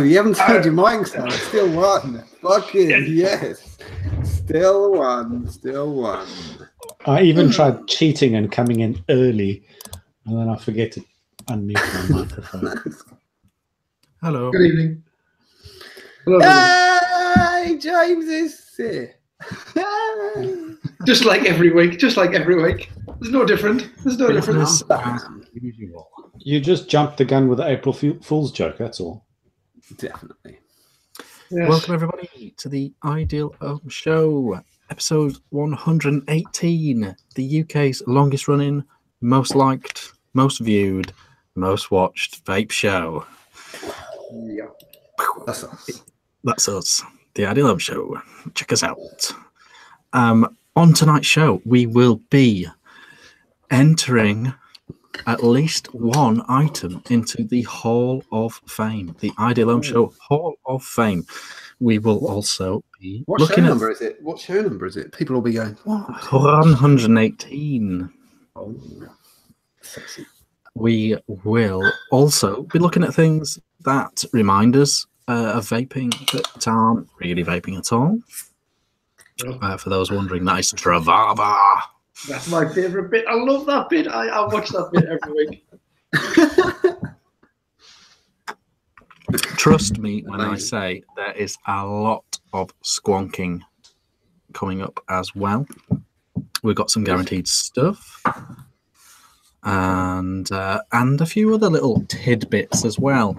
you haven't turned your mics on. Still one. Fucking yes. Still one. Still one. I even tried cheating and coming in early, and then I forget to unmute my microphone. Hello. Good evening. Hello. Hey, James is here. Just like every week. Just like every week. There's no different. There's no difference. You just jumped the gun with the April Fool's joke, that's all. Definitely. Yes. Welcome, everybody, to the Ideal Home Show, episode 118, the UK's longest running, most liked, most viewed, most watched vape show. Yeah. That's us. That's us, the Ideal Home Show. Check us out. On tonight's show, we will be entering at least one item into the Hall of Fame, the Ideal Home Show Hall of Fame. We will also be What looking show at number is it? What show number is it? People will be going, what? 118. Oh, sexy. We will also be looking at things that remind us of vaping that aren't really vaping at all. For those wondering, that is Travava. That's my favourite bit. I love that bit. I watch that bit every week. Trust me when I say there is a lot of squonking coming up as well. We've got some guaranteed stuff. And a few other little tidbits as well.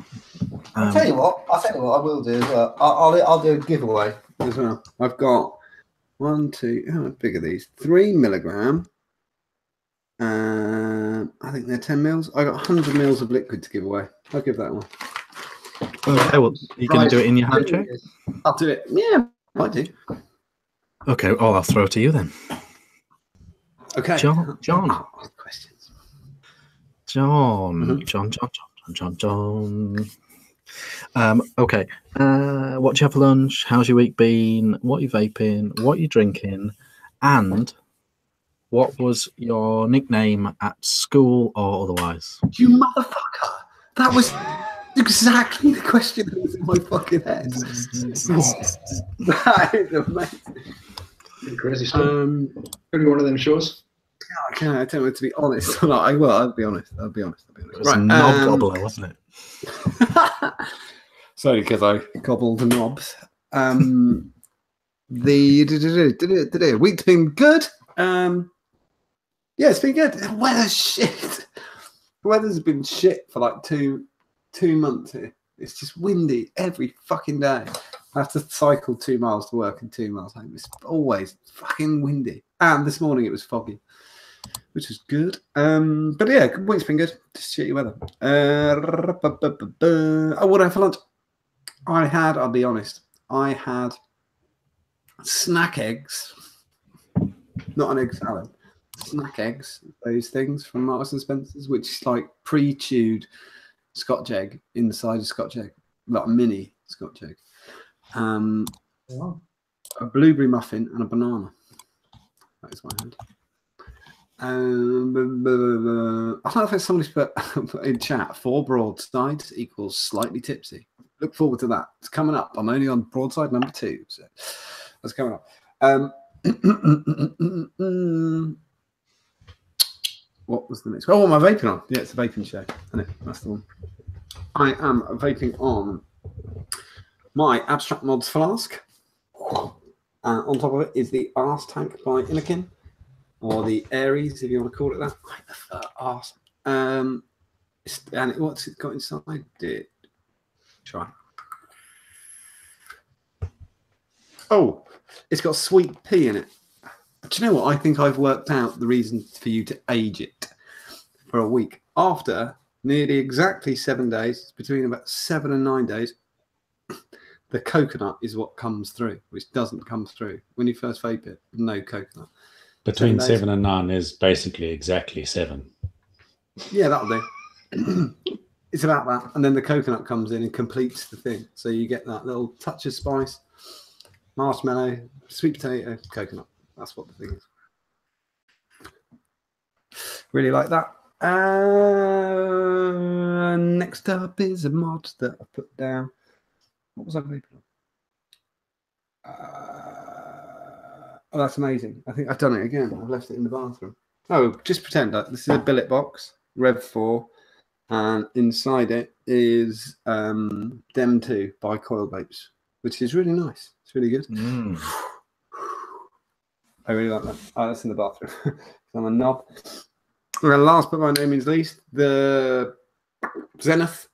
I'll tell you what I will do as well. I'll do a giveaway as well. I've got 1, 2, how big are these? 3 milligram. I think they're 10 mils. I got 100 mils of liquid to give away. I'll give that one. Okay, well, you're going to do it in your hand check? I'll do it. Yeah, I do. Okay, I'll throw it to you then. Okay. John. Questions. John. Okay. What do you have for lunch? How's your week been? What are you vaping? What are you drinking? And what was your nickname at school or otherwise? You motherfucker! That was exactly the question that was in my fucking head. That is amazing. Crazy stuff. Maybe one of them shows. I can't tell me to be honest. No, I will. I'll be honest. It was Right. a knob gobbler, wasn't it? Sorry, because I gobbled the knobs. The week's been good. Yeah, it's been good. The weather's shit. The weather's been shit for like two months here. It's just windy every fucking day. I have to cycle 2 miles to work and 2 miles home. It's always fucking windy. And this morning it was foggy, which was good. But yeah, the week's been good. Just shitty weather. What I had for lunch? I'll be honest, I had snack eggs. Not an egg salad. Snack eggs, those things from Marks and Spencer's, which is like pre-chewed Scotch egg inside a Scotch egg, like a mini Scotch egg. A blueberry muffin and a banana. That is what I had. I don't know if there's somebody's put in chat, 4 broadsides equals slightly tipsy. Look forward to that. It's coming up. I'm only on broadside number 2, so that's coming up. What was the next? Oh, what am I vaping on? Yeah, it's a vaping show, isn't it? That's the one. I am vaping on my Abstract Mods flask. On top of it is the Arse Tank by Innokin, or the Aries, if you want to call it that. I prefer Arse. And what's it got inside it? Try. Oh, it's got sweet pea in it. Do you know what? I think I've worked out the reason for you to age it for a week. After nearly exactly 7 days, between about 7 and 9 days, the coconut is what comes through, which doesn't come through. When you first vape it, no coconut. Between 7 and 9 is basically exactly 7. Yeah, that'll do. It's about that. And then the coconut comes in and completes the thing. So you get that little touch of spice, marshmallow, sweet potato, coconut. That's what the thing is. Really like that. Next up is a mod that I put down. What was I vaping on? Oh, that's amazing. I think I've done it again. I've left it in the bathroom. Oh, just pretend that this is a billet box, Rev 4, and inside it is Dem 2 by Coil Vapes, which is really nice. It's really good. I really like that. Oh, that's in the bathroom. It's on a knob. And then last but by no means least, the Zenith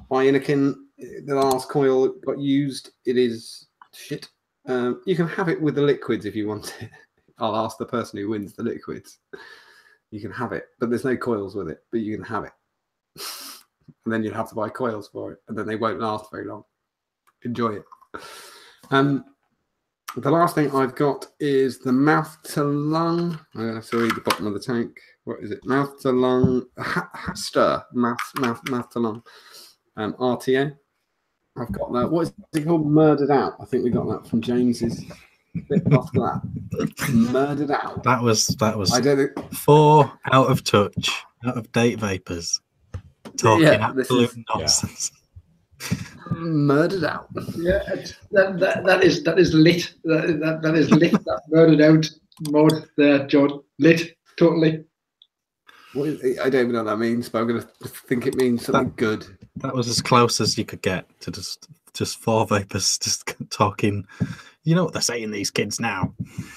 by Inakin. The last coil got used. It is shit. You can have it with the liquids if you want it. I'll ask the person who wins the liquids. You can have it, but there's no coils with it, but you can have it. And then you'll have to buy coils for it, and then they won't last very long. Enjoy it. The last thing I've got is the mouth to lung. I'm going to have to read the bottom of the tank. What is it? Mouth to lung. Stir. Mouth to lung. RTA. I've got that. What is it called? Murdered Out. I think we got that from James's bit after that. Murdered Out. That was I don't think... 4 out of touch, out of date vapors talking absolute nonsense. Murdered Out. Yeah, that is lit. That is lit. That Murdered Out mode there, John. Lit, totally. I don't even know what that means, but I'm going to think it means something good. That was as close as you could get to just 4 vapors just talking. You know what they're saying, these kids now.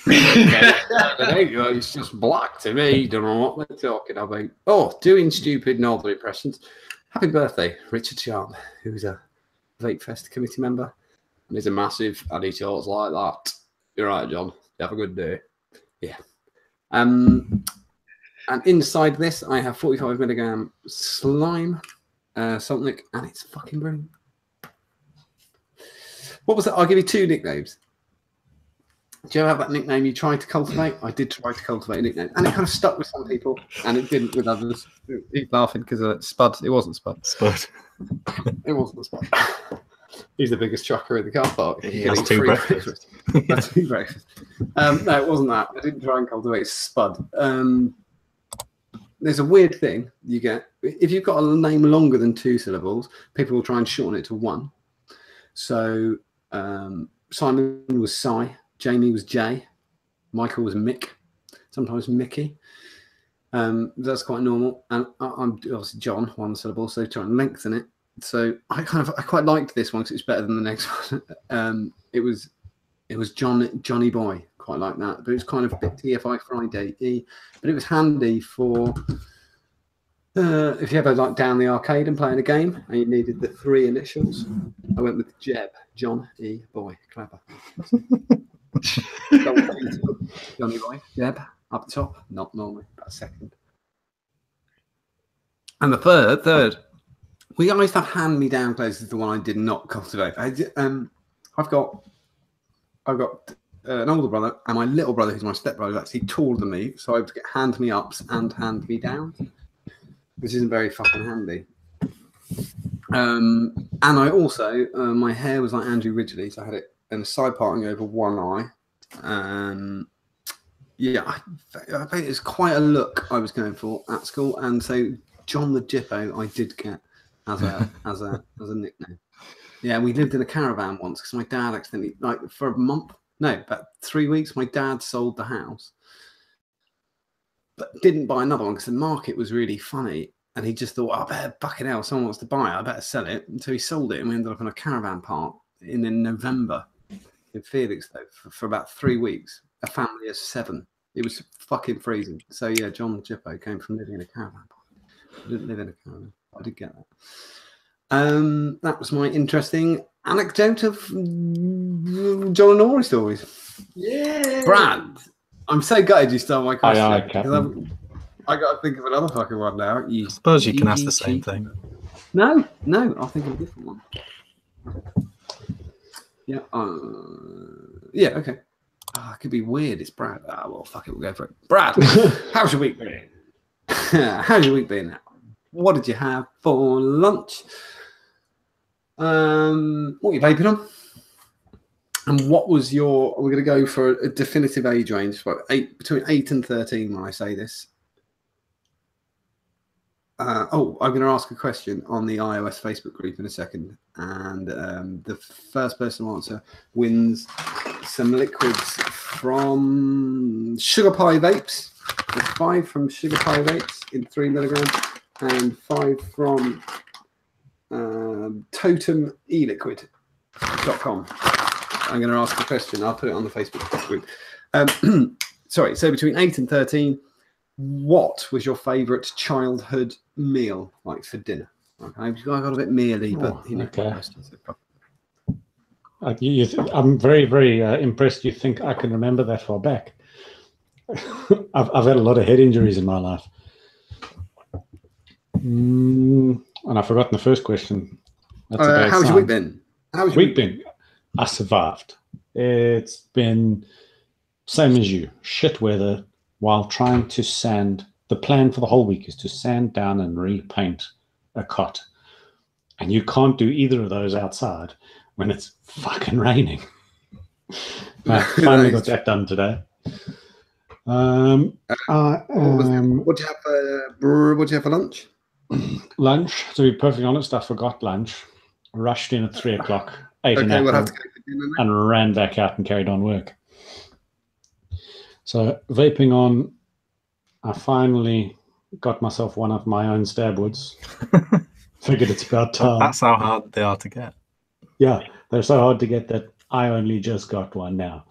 It's just black to me. Don't know what they're talking about. Oh, doing stupid northern impressions. Happy birthday, Richard Sharp, who's a Vape Fest committee member. And he's a massive, and he talks like that. You're right, John. Have a good day. Yeah. And inside this, I have 45 milligram slime, something, and it's fucking brilliant. What was that? I'll give you 2 nicknames. Do you ever have that nickname you tried to cultivate? I did try to cultivate a nickname, and it kind of stuck with some people, and it didn't with others. He's laughing because of Spud. It wasn't Spud. Spud. It wasn't Spud. He's the biggest trucker in the car park. That's 2 breakfasts. That's 2 breakfasts. No, it wasn't that. I didn't try and cultivate Spud. There's a weird thing you get. If you've got a name longer than 2 syllables, people will try and shorten it to 1. So Simon was Si. Jamie was Jay, Michael was Mick, sometimes Mickey. That's quite normal. And I'm obviously John, 1 syllable, so trying to lengthen it. So I quite liked this one because it's better than the next one. It was Johnny Boy, quite like that, but it was kind of a bit TFI Friday-y, but it was handy for if you ever like down the arcade and playing a game and you needed the 3 initials. I went with Jeb, John E. Boy, clever. Johnny Boy, Jeb, up the top, not normally, about 2nd. And the third, we always have hand-me-down places. The one I did not cultivate. I've got an older brother, and my little brother, who's my stepbrother, is actually taller than me, so I have to get hand-me-ups and hand-me-downs, which isn't very fucking handy. And I also, my hair was like Andrew Ridgely, so I had it in a side parting over 1 eye. Yeah, I think it's quite a look I was going for at school, and so John the Jippo I did get as a nickname. Yeah, we lived in a caravan once because my dad accidentally, like for a month, no, about 3 weeks, my dad sold the house, but didn't buy another one because the market was really funny. And he just thought, I better, fucking hell, someone wants to buy it, I better sell it. And so he sold it, and we ended up in a caravan park in November in Felix, though, for about 3 weeks. A family of 7. It was fucking freezing. So, yeah, John Jippo came from living in a caravan park. I didn't live in a caravan. I did get that. That was my interesting anecdote of John and Ori stories. Yeah. Brad, I'm so gutted you stole my question. Captain. I got to think of another fucking one now. I suppose you can ask the same thing. No, I'll think of a different one. Yeah, yeah, okay. It could be weird. It's Brad. Well, fuck it, we'll go for it. Brad, how's your week been? How's your week been? What did you have for lunch? What are you vaping on? And what was your? We're going to go for a definitive age range, between 8 and 13. When I say this. I'm going to ask a question on the iOS Facebook group in a second, and the first person to answer wins some liquids from Sugar Pie Vapes. There's 5 from Sugar Pie Vapes in 3 milligrams, and 5 from totemeliquid.com. I'm going to ask a question. I'll put it on the Facebook group. Sorry, so between 8 and 13, what was your favourite childhood meal, like for dinner? Okay, I got a bit mealy, but you know. Okay. I'm very, very impressed. You think I can remember that far back? I've had a lot of head injuries in my life, and I've forgotten the first question. How's your week been? How's your week been? I survived. It's been same as you. Shit weather. While trying to sand, the plan for the whole week is to sand down and repaint a cot. And you can't do either of those outside when it's fucking raining. I finally got that done today. What do you have for lunch? Lunch, to be perfectly honest, I forgot lunch. Rushed in at 3 o'clock, ate an apple, and ran back out and carried on work. So vaping on, I finally got myself one of my own stab woods. Figured it's about time. That's how hard they are to get. Yeah, they're so hard to get that I only just got one now.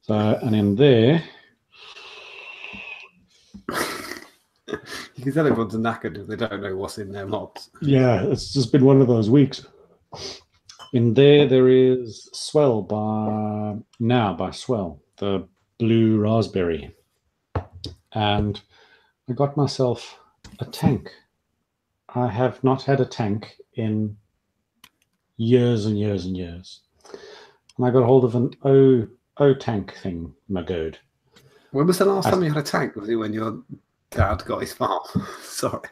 So, and in there... You can tell everyone's knackered if they don't know what's in their mobs. Yeah, it's just been one of those weeks. In there is Swell by Swell, the blue raspberry, and I got myself a tank. I have not had a tank in years and years and years, and I got hold of an O tank thing, my god. When was the last time you had a tank? Was it when your dad got his farm? Sorry.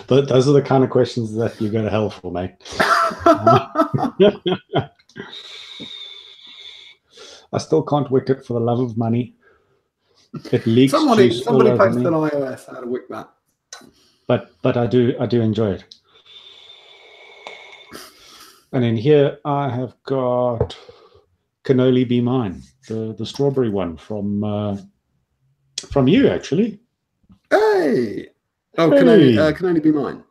But those are the kind of questions that you go to hell for, mate. I still can't wick it for the love of money. It leaks. Somebody posted on iOS how to wick that. But I do enjoy it. And in here I have got Cannoli Be Mine, the strawberry one from you actually. Hey. Oh, hey. Cannoli Be Mine.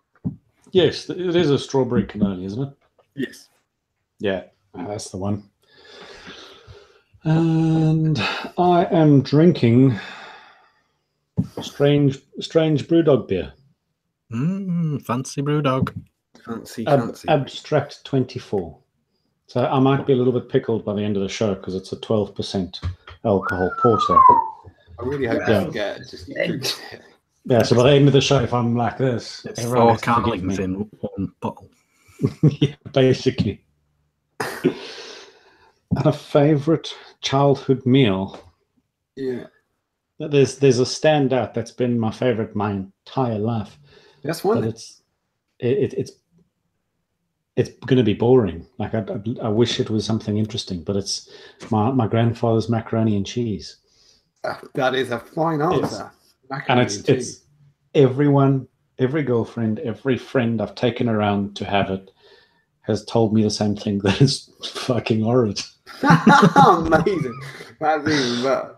Yes, it is a strawberry cannoli, isn't it? Yes. Yeah, that's the one. And I am drinking strange Brewdog beer. Fancy Brewdog. Fancy. Abstract 24. So I might be a little bit pickled by the end of the show because it's a 12% alcohol porter. I really hope I forget. Just yeah, so by the end of the show, if I'm like this, it's 4 cannons in one bottle. Yeah, basically. And a favourite childhood meal. Yeah. There's a standout that's been my favourite my entire life. That's one. But it's going to be boring. Like I wish it was something interesting, but it's my grandfather's macaroni and cheese. That is a fine answer. And it's everyone, every girlfriend, every friend I've taken around to have it has told me the same thing, that it's fucking horrid. Amazing. That's even better.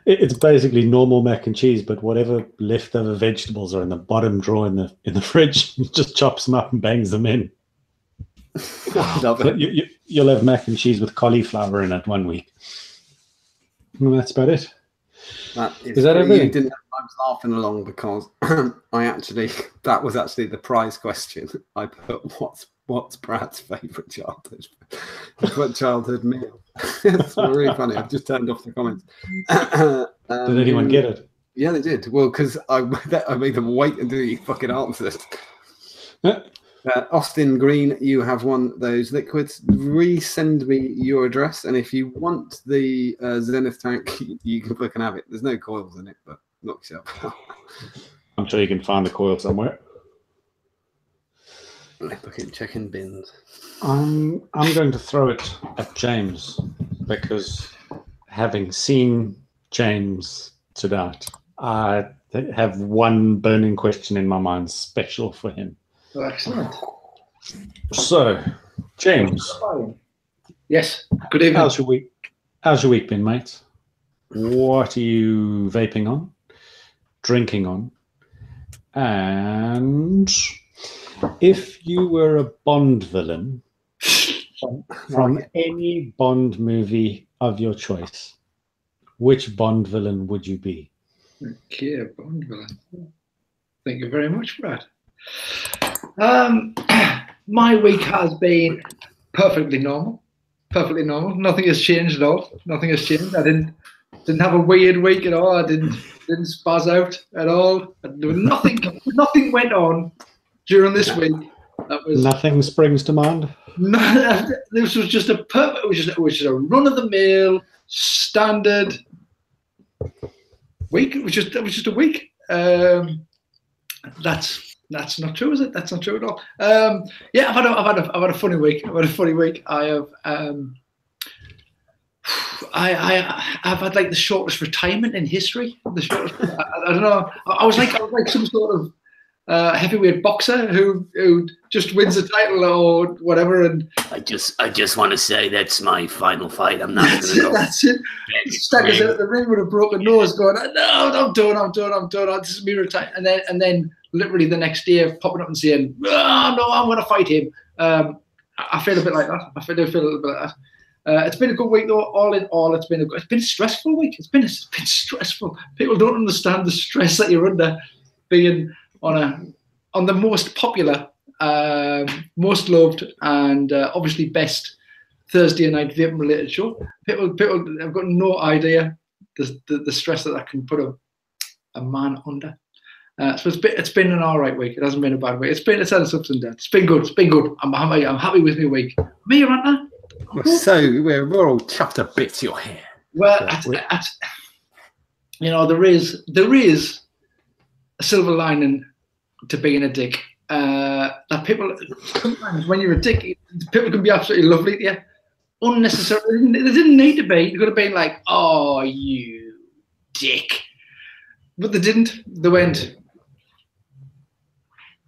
It's basically normal mac and cheese, but whatever leftover vegetables are in the bottom drawer in the fridge, just chops them up and bangs them in. Love it. You'll have mac and cheese with cauliflower in it one week. And that's about it. Is that everything? I was laughing along because that was actually the prize question. I put what's Brad's favourite childhood meal? It's really funny. I've just turned off the comments. Did anyone get it? Yeah, they did. Well, because I made them wait until you fucking answered. Austin Green, you have won those liquids. Resend me your address, and if you want the Zenith tank, you can fucking have it. There's no coils in it, but knock yourself out. I'm sure you can find the coil somewhere. Fucking checking bins. I'm going to throw it at James because having seen James to that. I have one burning question in my mind, special for him. Oh, excellent. So, James, Yes. Good evening. how's your week? How's your week been, mate? What are you vaping on, drinking on, and if you were a Bond villain from any Bond movie of your choice, which Bond villain would you be? Okay, Bond villain. Thank you very much, Brad. My week has been perfectly normal. Perfectly normal. Nothing has changed at all. Nothing has changed. I didn't have a weird week at all. I didn't spaz out at all. There was nothing went on during this week. That was Nothing springs to mind. no, this was just a perfect. It was just a run of the mill standard week. It was just a week. That's not true, is it? That's not true at all. Yeah, I've had a funny week. I've had a funny week. I have. I've had like the shortest retirement in history. The shortest. I don't know. I was like some sort of heavyweight boxer who just wins a title or whatever. And I just want to say that's my final fight. I'm not going to go. That's it. Staggers out of the ring with a broken nose, going, "No, I'm done. This is me retired." And then literally the next day, popping up and saying, "Oh no, I'm going to fight him." I feel a bit like that. I feel a little bit like that. It's been a good week though. All in all, it's been a stressful week. It's been stressful. People don't understand the stress that you're under being on the most popular, most loved, and obviously best Thursday night vaping related show. People have got no idea the stress that can put a man under. So it's been an all right week. It hasn't been a bad week. It's had its ups and downs. It's been good. I'm happy with my week. Me, Ranta? So we're all chuffed to bits. Your hair. Well, there is a silver lining to being a dick. That people sometimes when you're a dick, people can be absolutely lovely to you. Unnecessarily, they didn't need to be. They could have been like, "Oh, you dick," but they didn't. They went,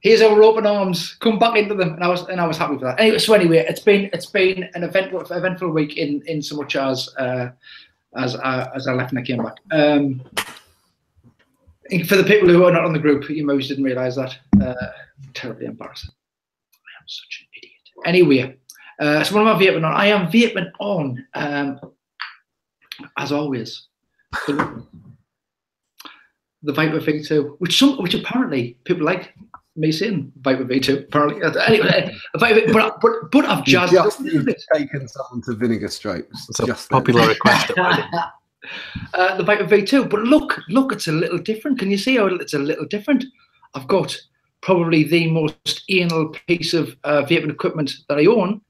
"Here's our open arms. Come back into them," and I was happy for that. Anyway, it's been an eventful week in so much as I left and I came back. For the people who are not on the group, you most didn't realise that. Terribly embarrassing. I am such an idiot. Anyway, so what am I vaping on? I am vaping on, as always, the Viper V2, which apparently people like me saying Viper V2. Apparently, anyway, but I've jazzed it up a little bit. Taken someone to Vinegar Strokes. It's a popular request. The Viper V2, but look, it's a little different. Can you see how it's a little different? I've got probably the most anal piece of vaping equipment that I own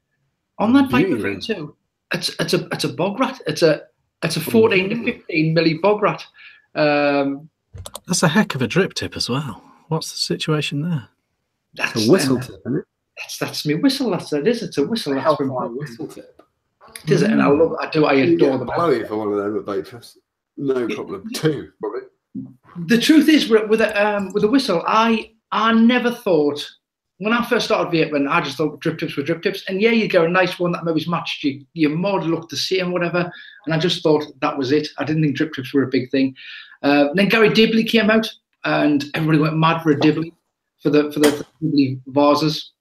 on that Viper V2. It's a bog rat. It's a 14 to 15 milli bog rat. That's a heck of a drip tip as well. What's the situation there? That's a whistle tip, isn't it? That's my whistle. That's it is. It's a whistle. That's from my whistle tip. Is it? And I adore them. Blow you for one of them at Vapefest. No problem. Two, probably. The truth is, with a whistle, I never thought when I first started vaping, I just thought drip tips were drip tips, and yeah, you get a nice one that maybe matched your mod, looked the same, whatever. And I just thought that was it. I didn't think drip tips were a big thing. Then Gary Dibley came out, and everybody went mad for a Dibley for the Dibley vases,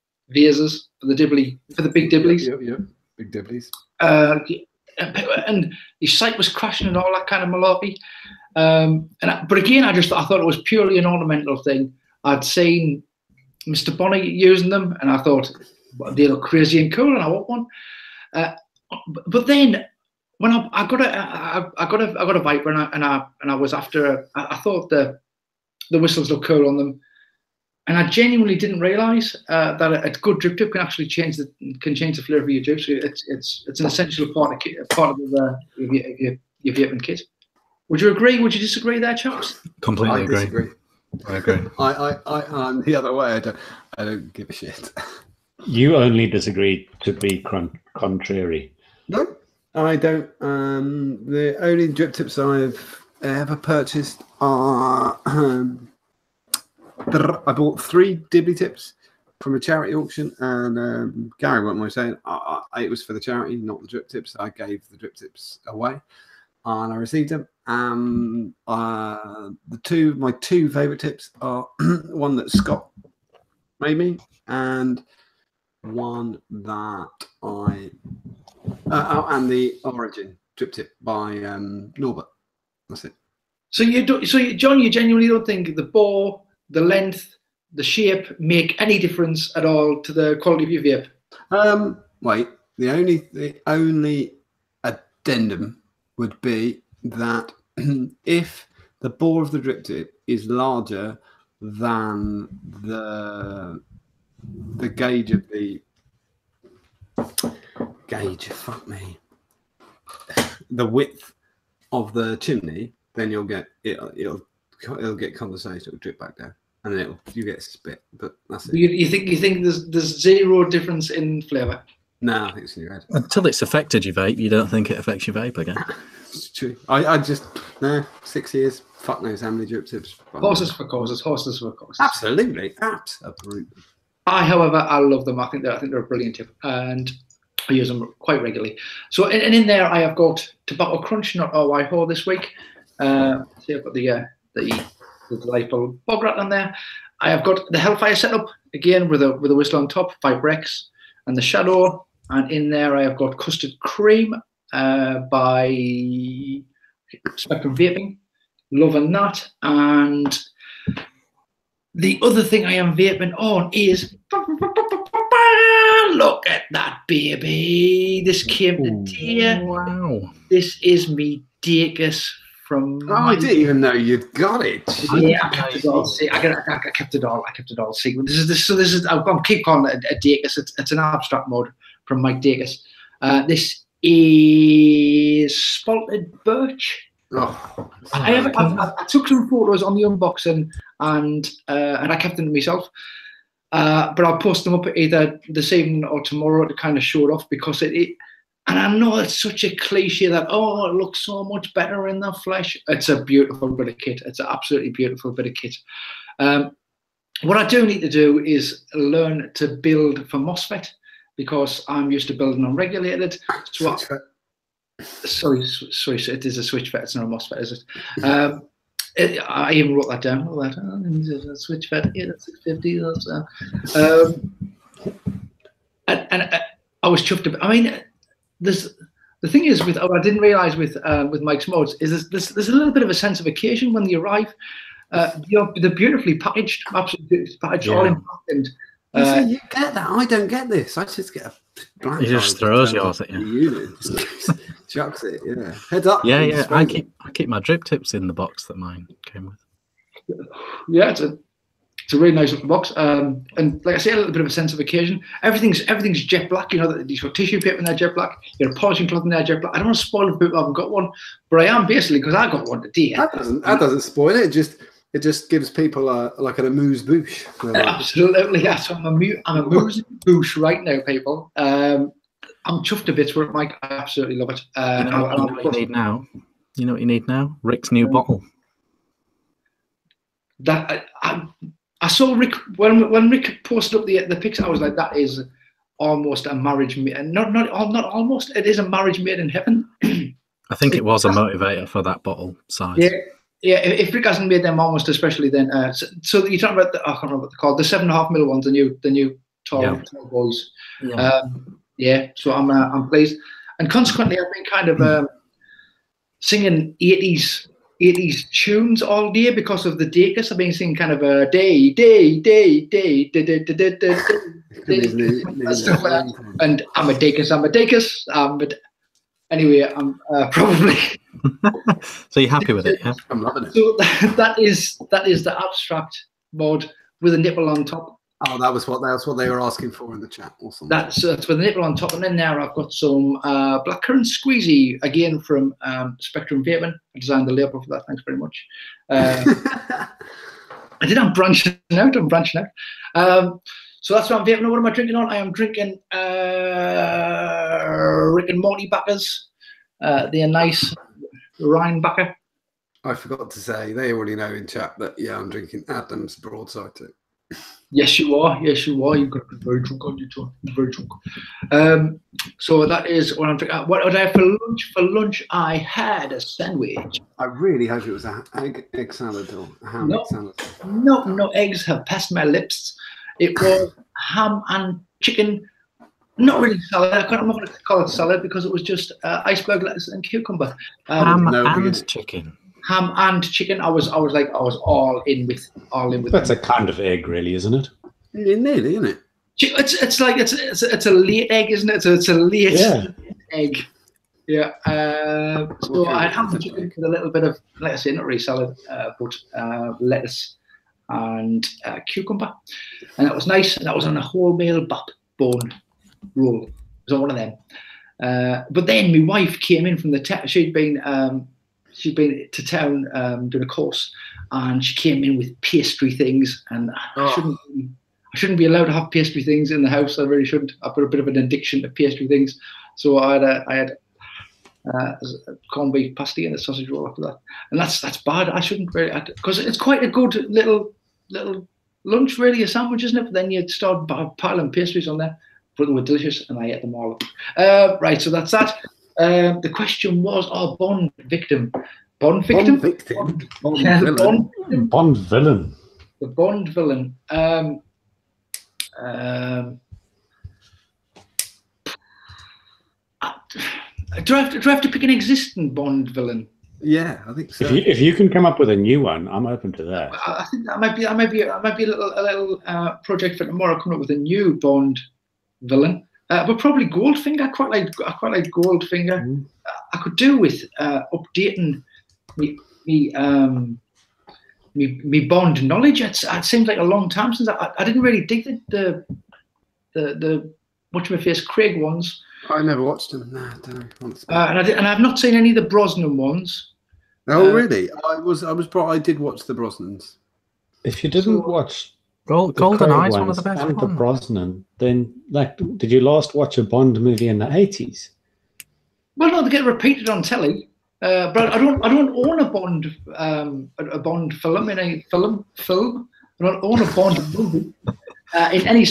for the big Dibleys. Yeah, big Dibleys. And his site was crashing and all that kind of malarkey. But again, I thought it was purely an ornamental thing. I'd seen Mr. Bonnie using them, and I thought, well, they look crazy and cool, and I want one. But then when I got a Viper, and I was after. I thought the whistles look cool on them, and I genuinely didn't realise that a good drip tip can actually change the flavour of your juice. It's an essential part of your vaping kit. Would you agree? Would you disagree there, chaps? Completely agree. Disagree. I agree. I'm the other way. I don't give a shit. You only disagree to be contrary. No, I don't. The only drip tips I've ever purchased are I bought 3 Dibbly tips from a charity auction, and Gary won't mind saying it was for the charity, not the drip tips. I gave the drip tips away, and I received them. My 2 favourite tips are one that Scott made me, and one that and the Origin drip tip by Norbert. That's it. So John, you genuinely don't think the bore, the length, the shape make any difference at all to the quality of your vape? Wait, the only addendum would be that if the bore of the drip tip is larger than the gauge of the the width of the chimney, then you'll get it'll get condensation, it'll drip back down, and then you get spit. But that's it. You think there's zero difference in flavour? No, I think it's in your head. Until it's affected your vape, you don't think it affects your vape again. It's true. I just 6 years. Fuck knows how many drip tips. Horses for courses. Horses for courses. Absolutely. However, I love them. I think they're a brilliant tip, and I use them quite regularly. So, and in there, I have got Tobacco Crunch, not RYHO this week. See, I've got the delightful bog rat on there. I have got the Hellfire setup again with a whistle on top, 5 Rex, and the Shadow. And in there, I have got Custard Cream by Spectrum Vaping. Loving that. And the other thing I am vaping on is, look at that, baby. This came today. Wow. This is me Dacus from... Oh, I didn't even know you'd got it. Yeah, I kept it all. See, I kept it all. Secret. This is. I'm keep calling it a Dacus. It's an abstract mode from Mike Dacus. This is Spalted Birch. Oh, I took some photos on the unboxing and I kept them to myself. But I'll post them up either this evening or tomorrow to kind of show it off, because it and I know it's such a cliche that, oh, it looks so much better in the flesh. It's a beautiful bit of kit. It's an absolutely beautiful bit of kit. What I do need to do is learn to build for MOSFET, because I'm used to building unregulated. So sorry, it is a switch FET. It's not a MOSFET, is it? I even wrote that down. All that a switch FET. Yeah, that's 650. And I was chuffed about. I mean, the thing is with I didn't realise with Mike's mods is there's a little bit of a sense of occasion when they arrive. They're beautifully packaged, absolutely beautifully packaged, all in black, and you get that. I don't get this. I just get a blank. He just throws yours at you. Chucks it. Yeah. Heads up. Yeah. I keep my drip tips in the box that mine came with. Yeah, it's a really nice looking box. And like I say, a little bit of a sense of occasion. Everything's jet black. You know that you've got tissue paper in there, jet black. You've got a polishing cloth in there, jet black. I don't want to spoil the people who haven't got one, but I am basically, because I got one today. That doesn't spoil it. It just gives people like an amuse bouche. Absolutely, yes. I'm amuse bouche right now, people. I'm chuffed to bits with it, Mike. I absolutely love it. You know what you need now? You know what you need now? Rick's new bottle. That I saw Rick when Rick posted up the picture. I was like, that is almost a marriage. Not almost. It is a marriage made in heaven. I think it was a motivator for that bottle size. Yeah. If Rick hasn't made them almost, especially then. So you're talking about I can't remember what they're called. The 7.5mm ones, the new tall boys. Yeah. So I'm pleased, and consequently, I've been kind of singing 80s tunes all day because of the Dacus. I've been singing kind of a day, stuff like that. And I'm a Dacus. But anyway, I'm probably. So you're happy with it? Yeah, I'm loving it. So that is the abstract mod with a nipple on top. Oh, that's what they were asking for in the chat. Awesome. That's with a nipple on top, and then there I've got some blackcurrant squeezy again from Spectrum Vaping. I designed the label for that. Thanks very much. I'm branching out. So that's what I'm vaping. What am I drinking on? I am drinking Rick and Morty Backers. They're nice Rheinbacker. I forgot to say, they already know in chat that, yeah, I'm drinking Adam's Broadside too. Yes, you are. Yes, you are. You've got to be very drunk on your tongue. Very drunk. So that is what I'm drinking. What did I have for lunch? For lunch, I had a sandwich. I really hope it was an egg salad or a ham egg salad. No eggs have passed my lips. It was ham and chicken. Not really salad. I'm not going to call it salad because it was just iceberg lettuce and cucumber. Ham and chicken. Ham and chicken. I was all in with That's a kind of egg, really, isn't it? Yeah, nearly, isn't it? It's like it's a late egg, isn't it? It's a late egg. Yeah. So I had ham and chicken with a little bit of, like I say, not really salad, but lettuce and cucumber, and that was nice. And that was on a wholemeal bone roll. It was on one of them. But then my wife came in from the town. She'd been to town doing a course, and she came in with pastry things, and I shouldn't be allowed to have pastry things in the house. I really shouldn't. I've got a bit of an addiction to pastry things. So I had corned beef pasty and a sausage roll after that, and that's bad. I shouldn't really, because it's quite a good little lunch, really, a sandwich, isn't it? But then you start piling pastries on there, but they were delicious, and I ate them all up. Right, so that's that. The question was, Bond victim. Bond villain. The Bond villain. Do I have to pick an existing Bond villain? Yeah, I think so. If you can come up with a new one, I'm open to that. I think that might be a little project for tomorrow. Coming up with a new Bond villain, but probably Goldfinger. I quite like Goldfinger. I could do with updating me Bond knowledge. It seems like a long time since I didn't really dig the what's-my-face Craig ones. I never watched them. No, I don't know. And I've not seen any of the Brosnan ones. Oh, really? I did watch the Brosnans. If you didn't watch GoldenEye is one of the best and ones. the Brosnan, then did you last watch a Bond movie in the 80s? Well, no, they get repeated on telly. But I don't own a Bond film in a film. I don't own a Bond movie in any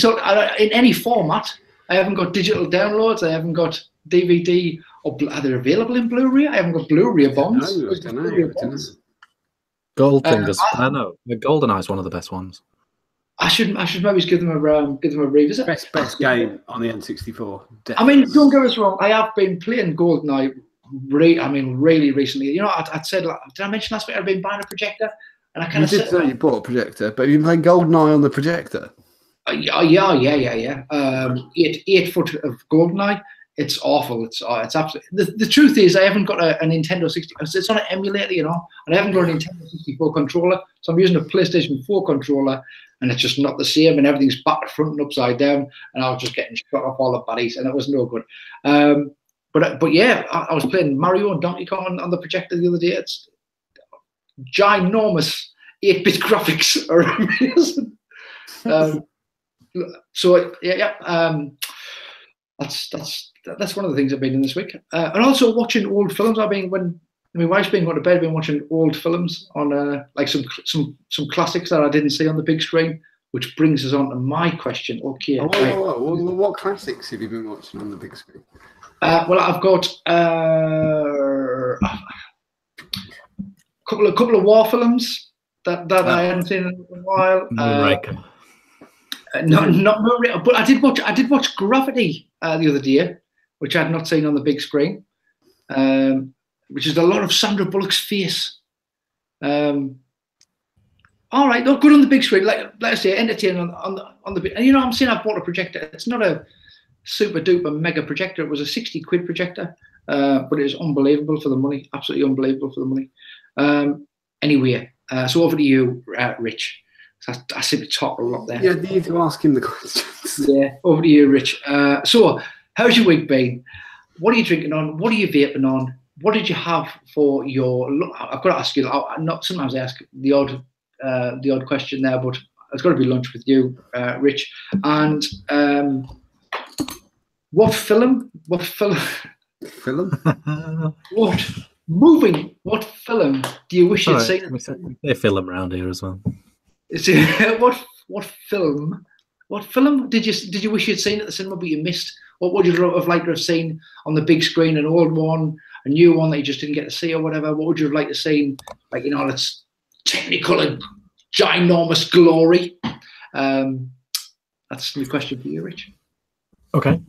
format. I haven't got digital downloads. I haven't got DVD. Or are they available in Blu-ray? I haven't got Blu-ray Bonds. I don't know. Goldfinger's. I know. The GoldenEye is one of the best ones. I should maybe give them a revisit. Best game on the N64. Definitely. I mean, don't get us wrong. I have been playing GoldenEye. Really recently. You know, I'd said, did I mention last week I'd been buying a projector? And I kind of did say you bought a projector, but you've been playing GoldenEye on the projector. Yeah. 8 foot of GoldenEye. It's awful. It's absolutely. The truth is, I haven't got a Nintendo 60. It's on an emulator, you know, and I haven't got a Nintendo 64 controller, so I'm using a PlayStation 4 controller, and it's just not the same, and everything's back, front, and upside down, and I was just getting shot off all the baddies, and it was no good. But yeah, I was playing Mario and Donkey Kong on the projector the other day. It's ginormous 8-bit graphics are amazing. So yeah. That's one of the things I've been doing this week, and also watching old films. When my wife's been going to bed, I've been watching old films on like some classics that I didn't see on the big screen, which brings us on to my question. Okay, what classics have you been watching on the big screen? Well, I've got a couple of war films that I hadn't seen in a while. Not Moonraker, but I did watch Gravity the other day, which I had not seen on the big screen, which is a lot of Sandra Bullock's face. All right, not good on the big screen. Like I say, entertaining on the big. And you know, I'm saying I bought a projector. It's not a super duper mega projector. It was a 60 quid projector, but it is unbelievable for the money. Absolutely unbelievable for the money. Anyway, so over to you, Rich. I seem to talk a lot there. Yeah, you need to ask him the questions. Yeah, over to you, Rich. So, how's your week been? What are you drinking on? What are you vaping on? What did you have for your? I've got to ask you. Sometimes I ask the odd question there, but it's got to be lunch with you, Rich. And what film? What Moving. What film do you wish you'd Sorry, seen? we say film around here as well. What film? What film did you wish you'd seen at the cinema but you missed? What would you have liked to have seen on the big screen? An old one, a new one that you just didn't get to see, or whatever. What would you have liked to see? Like, you know, that's technical and ginormous glory. That's my question for you, Rich. Okay.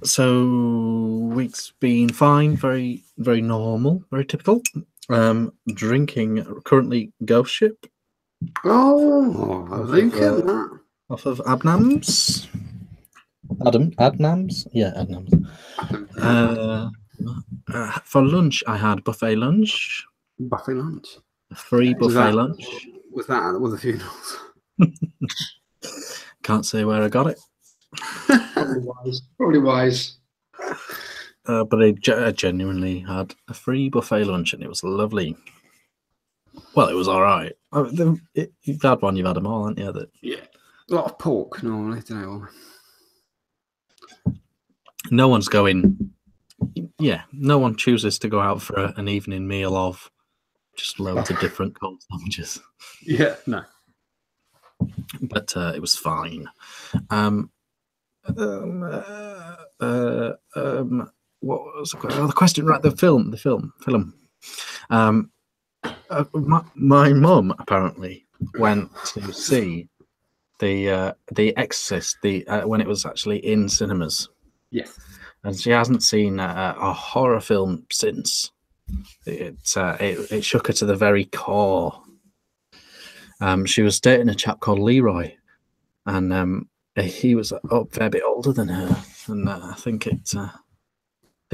So week's been fine, very very normal, very typical. Drinking currently Ghost Ship. Oh, look at that. Off of Adnams. Adnams? Yeah, Adnams. For lunch, I had buffet lunch. Buffet lunch. A free buffet lunch. Was that at the funerals? Can't say where I got it. Probably wise. But I genuinely had a free buffet lunch and it was lovely. Well, it was all right. You've had one, you've had them all, haven't you? Yeah. A lot of pork normally, don't know. No one's going. Yeah, no one chooses to go out for an evening meal of just loads of different cold sandwiches. Yeah, no. But it was fine. What was the question? Right, the film. My mum apparently went to see the Exorcist when it was actually in cinemas. Yes. And she hasn't seen a horror film since. It shook her to the very core. She was dating a chap called Leroy, and he was a fair bit older than her, and I think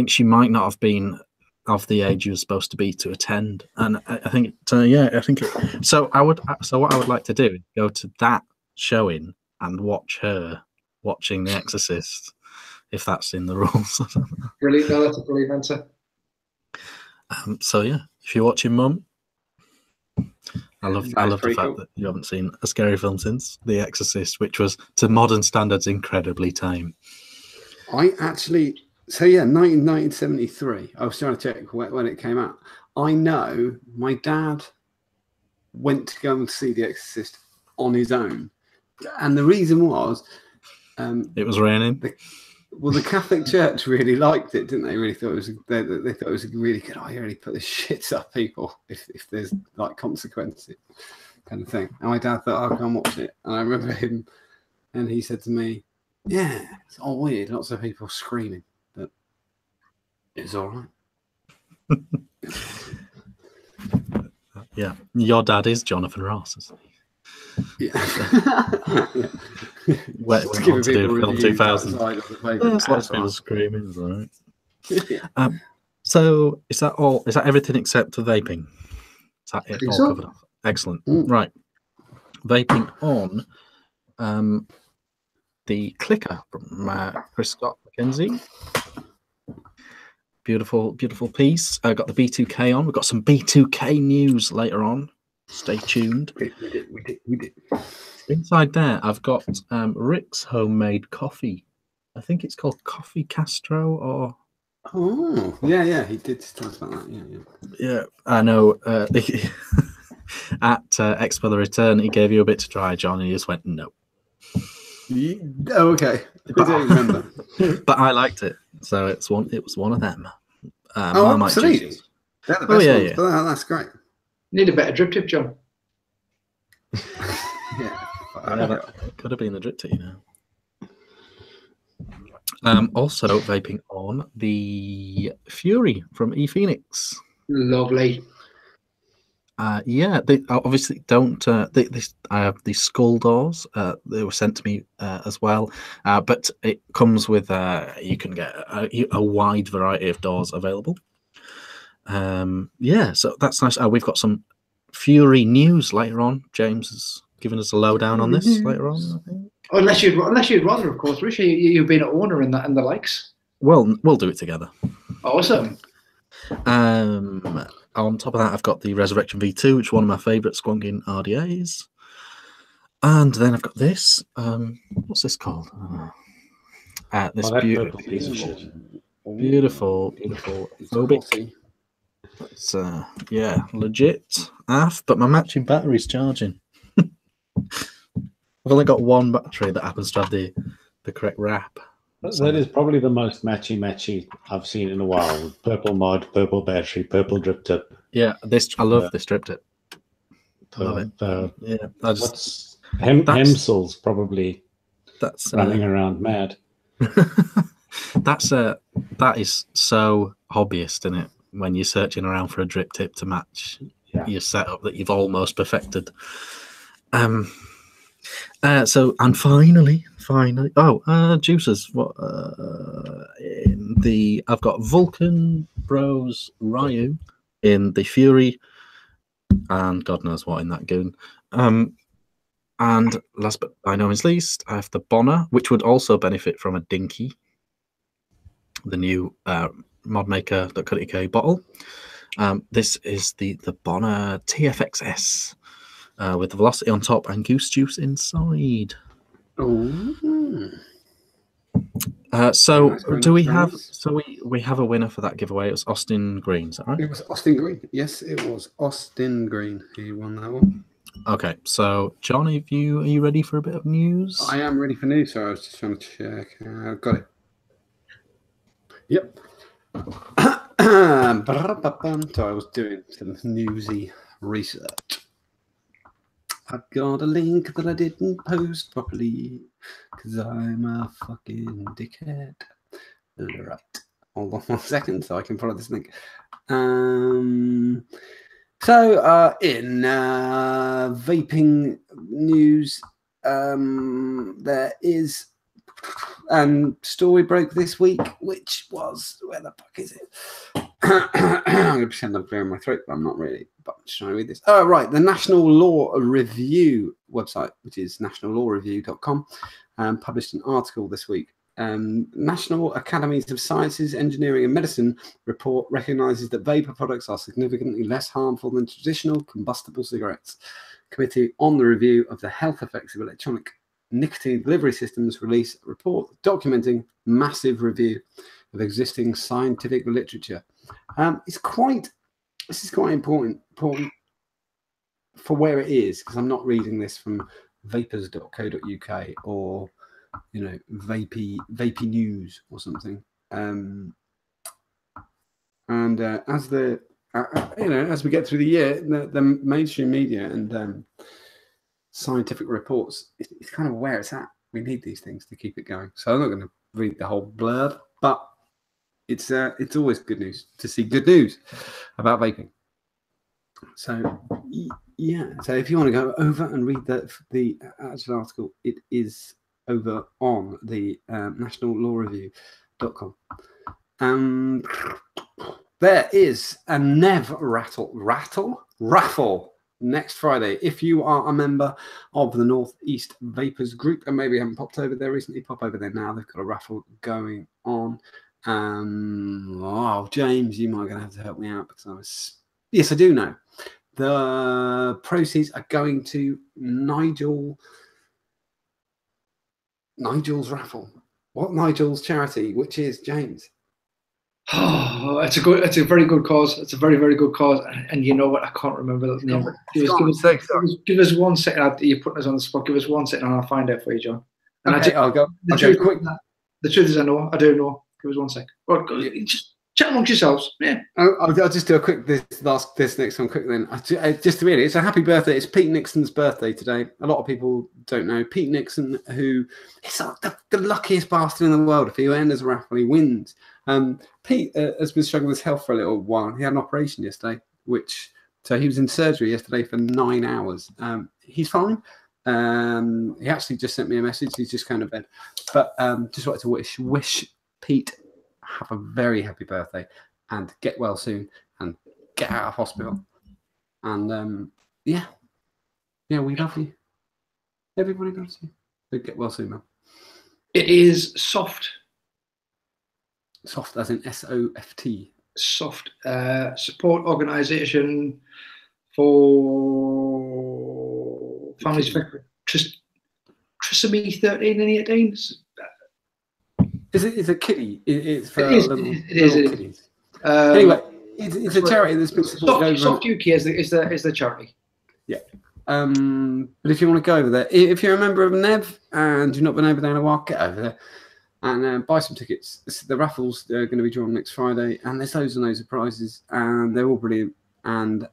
she might not have been of the age you were supposed to be to attend. And I think so what I would like to do is go to that showing and watch her watching The Exorcist, if that's in the rules. Brilliant. No, that's a brilliant answer. So yeah, if you're watching, Mum, I love the fact that you haven't seen a scary film since The Exorcist, which was to modern standards incredibly tame. I actually, 1973. I was trying to check when it came out. I know my dad went to go and see The Exorcist on his own, and the reason was it was raining. The Catholic Church really liked it, didn't they? Really thought it was. They thought it was really good. Oh, you really put the shits up people if there's like consequences, kind of thing. And my dad thought, "I'll go and watch it." And I remember him, and he said to me, "Yeah, it's all weird. Lots of people screaming, but it's all right." Yeah, your dad is Jonathan Ross, isn't he? Yeah. Went on to do film 2000. There's lots of people screaming, right? Yeah. So is that all? Is that everything except for vaping? Is that it all covered off? Excellent. Right. Vaping on the clicker from Chris Scott McKenzie. Beautiful, beautiful piece. I got the B2K on. We've got some B2K news later on. Stay tuned. We did. Inside there, I've got Rick's homemade coffee. I think it's called Coffee Castro, or yeah, he did tell us about that. Yeah. I know. At Expo the Return, he gave you a bit to try, John, and you just went no. Oh, okay. I don't remember, but I liked it, so it was one of them. Absolutely. They're the best ones, but that's great. Need a better drip tip, John. Yeah, could have been the drip tip, you know. Also vaping on the Fury from ePhoenix. Lovely. Yeah, they obviously don't. I have these skull doors. They were sent to me as well, but it comes with. You can get a wide variety of doors available. Yeah, so that's nice. We've got some Fury news later on. James has given us a lowdown on this later on, I think. Unless you'd rather, of course, Rich. You've been an owner and the likes. Well, we'll do it together. Awesome. On top of that, I've got the Resurrection V2, which is one of my favourite squonking RDAs. And then I've got this. What's this called? This beautiful piece of shit. Beautiful, beautiful phobic. It's yeah, legit. But my matching battery's charging. I've only got one battery that happens to have the correct wrap. That is probably the most matchy I've seen in a while. Purple mod, purple battery, purple drip tip. Yeah, I love this drip tip. I love it. Yeah, Hemsel's probably that's running around mad. that is so hobbyist, isn't it? When you're searching around for a drip tip to match your setup that you've almost perfected. So and finally, juices. What I've got Vulcan Bros Ryu in the Fury, and God knows what in that goon. And last but by no means least, I have the Bonner, which would also benefit from a Dinky, the new modmaker.co.uk bottle. This is the Bonner TFXS with the velocity on top and goose juice inside. So do we have? So we have a winner for that giveaway. It was Austin Green. Is that right? It was Austin Green. Yes, it was Austin Green. He won that one. Okay, so John, are you ready for a bit of news? I am ready for news. So I was just trying to check. Got it. Yep. So I was doing some newsy research. I've got a link that I didn't post properly because I'm a fucking dickhead. Right. Hold on 1 second so I can follow this link. So in vaping news, there is story broke this week, which was, where the fuck is it? I'm going to pretend I'm clearing my throat, but I'm not really. But I'm just trying to read this. Oh, right. The National Law Review website, which is nationallawreview.com, published an article this week. National Academies of Sciences, Engineering and Medicine report recognizes that vapor products are significantly less harmful than traditional combustible cigarettes. Committee on the Review of the Health Effects of Electronic Nicotine Delivery Systems released a report documenting massive review of existing scientific literature. This is quite important for where it is, because I'm not reading this from vapors.co.uk or vapey news or something. As we get through the year, the mainstream media and scientific reports, it's kind of where it's at. We need these things to keep it going. So I'm not going to read the whole blurb, but it's always good news to see good news about vaping. So yeah, so if you want to go over and read the actual article, it is over on the nationallawreview.com. There is a Nev raffle next Friday. If you are a member of the Northeast Vapors group and maybe haven't popped over there recently, pop over there now. They've got a raffle going on. James, you might going to have to help me out because yes, I do know. The proceeds are going to Nigel's raffle. What Nigel's charity? Which is James? Oh, it's a very good cause. It's a very, very good cause. And you know what? I can't remember the name. Give us 1 second. You're putting us on the spot. Give us 1 second and I'll find out for you, John. And okay, I'll go quick. The truth is, I don't know. Give us 1 second. Well, just chat amongst yourselves. Yeah. I'll just do a quick this next one quick then. Just really, it's a happy birthday. It's Pete Nixon's birthday today. A lot of people don't know Pete Nixon, who is the luckiest bastard in the world. If he enters a raffle, he wins. Pete has been struggling with his health for a little while. He had an operation yesterday, so he was in surgery yesterday for 9 hours. He's fine. He actually just sent me a message. He's just going to bed. But just wanted to wish Pete have a very happy birthday and get well soon and get out of hospital. And yeah, we love you. Everybody loves you. So get well soon, man. It is soft. Soft as in SOFT. Soft support organisation for families affected trisomy 13 and 18. Is it kiddie? It's for little kiddies. Anyway, It's a charity that's been supported Soft UK is the charity. Yeah. But if you want to go over there, if you're a member of Nev and you've not been over there in a while, get over there and buy some tickets. The raffles are going to be drawn next Friday, and there's loads and loads of prizes, and they're all brilliant. And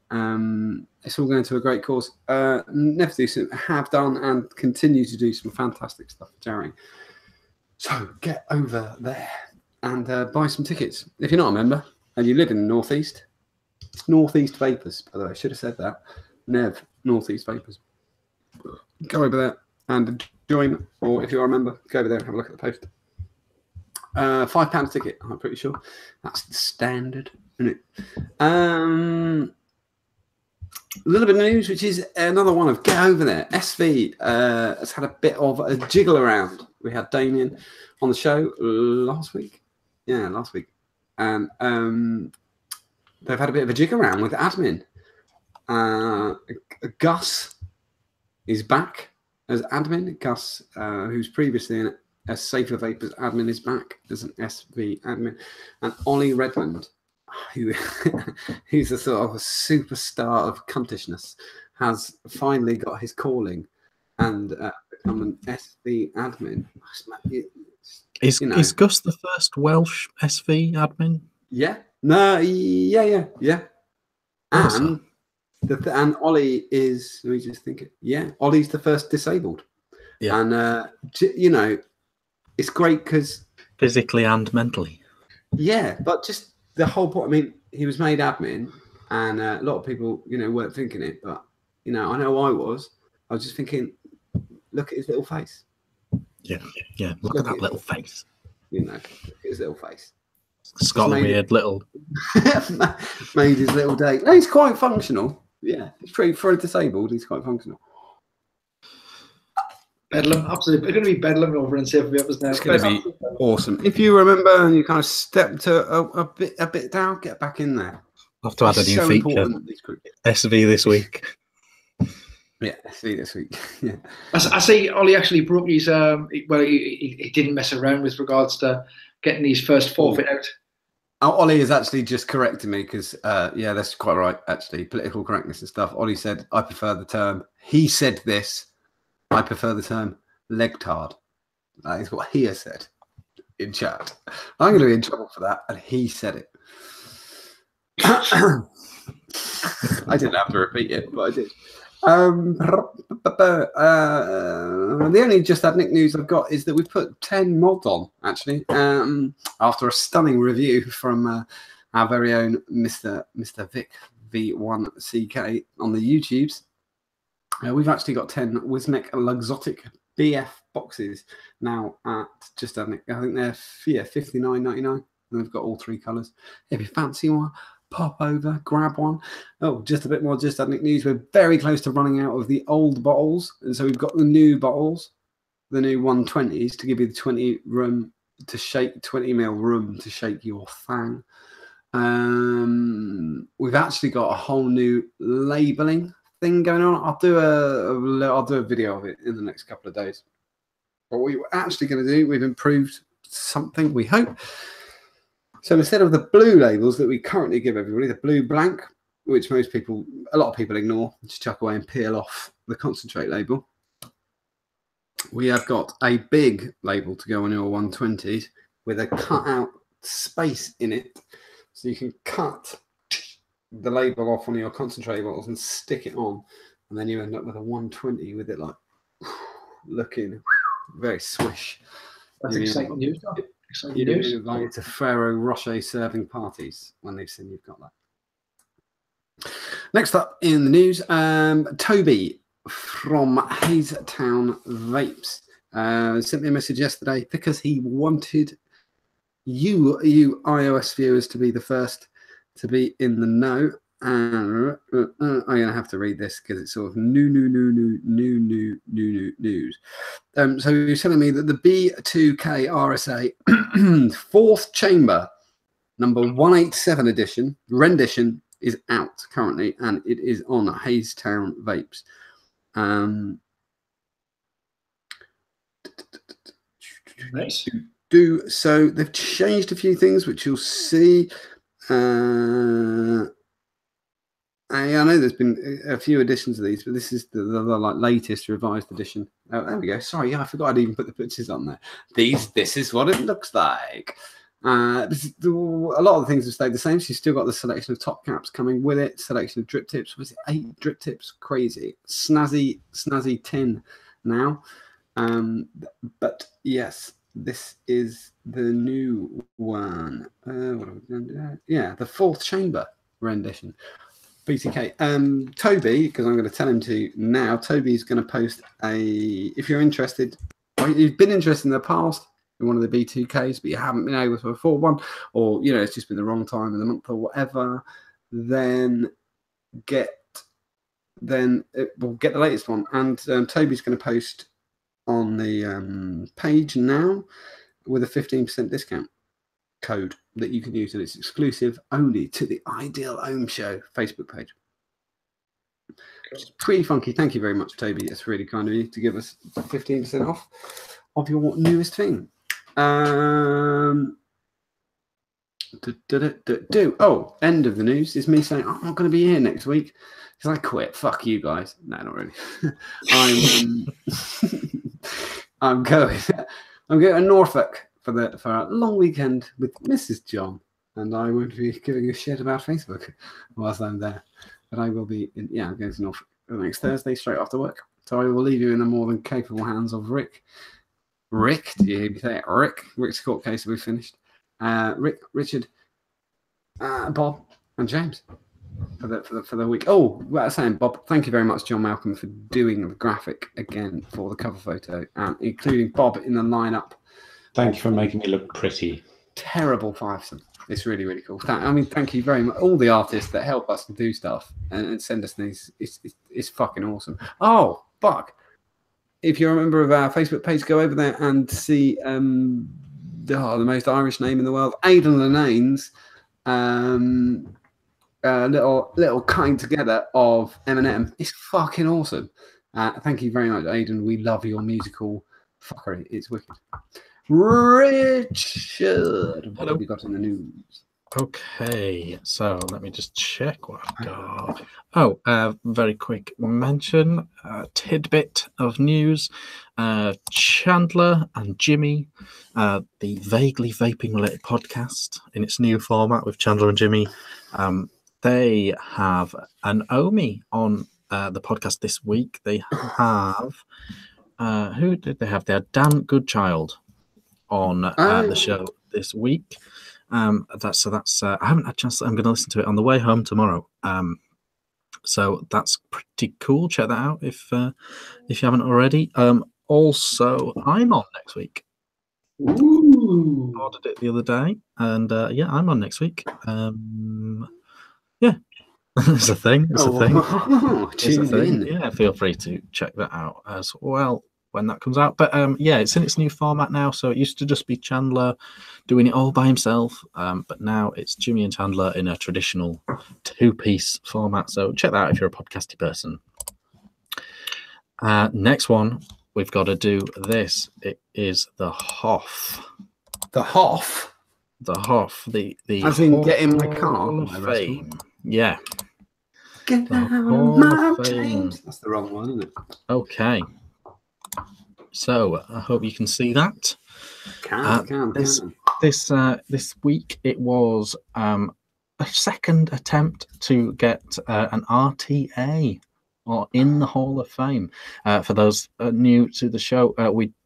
it's all going to a great cause. Nev have done and continue to do some fantastic stuff for charity. So get over there and buy some tickets. If you're not a member and you live in the Northeast, it's Northeast Vapors, by the way. I should have said that. Nev, Northeast Vapors. Go over there and join, or if you're a member, go over there and have a look at the post. £5 ticket, I'm pretty sure. That's the standard, isn't it? A little bit of news, which is another one of get over there. SV has had a bit of a jiggle around. We had Damien on the show last week. Yeah, last week. And they've had a bit of a jig around with admin. Gus is back as admin. Gus, who's previously in a Safer Vapors admin, is back as an SV admin. And Ollie Redmond, who's a sort of a superstar of cuntishness, has finally got his calling and become an SV admin. Is Gus the first Welsh SV admin? Yeah. No. Yeah. And and Ollie is. Let me just think. Yeah, Ollie's the first disabled. Yeah. And it's great because physically and mentally. Yeah, but just the whole point. I mean, he was made admin, and a lot of people, weren't thinking it. But I know I was. I was just thinking, look at his little face. Yeah. Look at that little face. Look at his little face. It's got a weird little. Made his little day. No, he's quite functional. Yeah, it's pretty for a disabled. He's quite functional. Bedlam, absolutely. It's going to be bedlam over in Safer Vapors now. It's going to be awesome. If you remember and you kind of stepped a bit down, get back in there. I'll have to add a new feature. SV this week. Yeah, SV this week. Yeah. I see Ollie actually broke his. He didn't mess around with regards to getting his first forfeit out. Ollie is actually just correcting me because, that's quite right, actually. Political correctness and stuff. Ollie said, I prefer the term. He said this. I prefer the term legtard. That is what he has said in chat. I'm going to be in trouble for that. And he said it. I didn't have to repeat it, but I did. The only just that Nick news I've got is that we put 10 mods on, actually, after a stunning review from our very own Mr. Vic V1CK on the YouTubes. We've actually got 10 Wismec Luxotic BF boxes now at just, I think they're $59.99, and they've got all 3 colours. If you fancy one, pop over, grab one. Oh, just a bit more just Nick news. We're very close to running out of the old bottles, and so we've got the new bottles, the new 120s to give you the 20 room to shake, 20ml room to shake your thang. We've actually got a whole new labelling thing going on. I'll do a video of it in the next couple of days. What we were actually going to do, we've improved something, we hope. So instead of the blue labels that we currently give everybody, the blue blank, which a lot of people ignore, just chuck away and peel off the concentrate label, we have got a big label to go on your 120s with a cut out space in it, so you can cut the label off one of your concentrate bottles and stick it on, and then you end up with a 120 with it like looking very swish. That's exciting news. You don't invite to Ferrero Rocher serving parties when they've seen you've got that. Next up in the news, Toby from Haystown Vapes sent me a message yesterday because he wanted you iOS viewers to be the first to be in the know. I'm going to have to read this because it's sort of new news. So he was telling me that the B2K RSA fourth chamber, number 187 edition, rendition, is out currently, and it is on Haystown Vapes. Nice. So they've changed a few things, which you'll see. I know there's been a few editions of these, but this is the like latest revised edition. Oh, there we go. Sorry, yeah, I forgot I'd even put the pictures on there. This is what it looks like. A lot of the things have stayed the same. She's still got the selection of top caps coming with it. Selection of drip tips. Was it 8 drip tips? Crazy, snazzy tin now. But yes, this is the new one. What are we going to do? Yeah, the 4th chamber rendition. BTK. Toby, because I'm going to tell him to now. Toby's going to post if you're interested, or you've been interested in the past in one of the B2Ks, but you haven't been able to afford one, or it's just been the wrong time in the month or whatever, then we'll get the latest one. And Toby's going to post on the page now with a 15% discount code that you can use, and it's exclusive only to the Ideal Ohm Show Facebook page. It's pretty funky. Thank you very much, Toby. It's really kind of you to give us 15% off of your newest thing. Oh, end of the news is me saying I'm not going to be here next week because I quit. Fuck you guys. No, not really. I'm going to Norfolk for a long weekend with Mrs. John, and I won't be giving a shit about Facebook whilst I'm there. But I will be. I'm going to Norfolk next Thursday straight after work. So I will leave you in the more than capable hands of Rick. Rick, do you hear me say it? Rick's court case will be finished. Richard, Bob, and James for the week. Oh, what I was saying, Bob, thank you very much, John Malcolm, for doing the graphic again for the cover photo, including Bob in the lineup. Thank you for making me look pretty. Terrible fivesome. It's really, really cool. Thank you very much. All the artists that help us do stuff and send us things. It's fucking awesome. Oh, fuck. If you're a member of our Facebook page, go over there and see the most Irish name in the world, Aidan Lenane's little cutting together of Eminem. It's fucking awesome. Thank you very much, Aidan. We love your musical fuckery. It's wicked. Richard, what have you got in the news? Okay, so let me just check what I've got. Oh, very quick mention, tidbit of news. Chandler and Jimmy, the vaguely vaping related podcast in its new format with Chandler and Jimmy, they have an Omi on the podcast this week. They have, who did they have? They had Dan Goodchild on the show this week. That's I haven't had a chance. I'm going to listen to it on the way home tomorrow. So that's pretty cool. Check that out if you haven't already. Also, I'm on next week. Ooh. Ordered it the other day, and I'm on next week. Yeah, it's a thing. It's a thing. It's a thing. Yeah, feel free to check that out as well when that comes out. But it's in its new format now. So it used to just be Chandler doing it all by himself, but now it's Jimmy and Chandler in a traditional 2-piece format. So check that out if you're a podcasty person. Next one, we've got to do this. It is the Hoff. The Hoff? The Hoff. The as in get in my car. Hall of Fame. Yeah. Get out of my James. That's the wrong one, isn't it? Okay. So I hope you can see that. This week it was a second attempt to get an RTA or in the Hall of Fame. For those new to the show,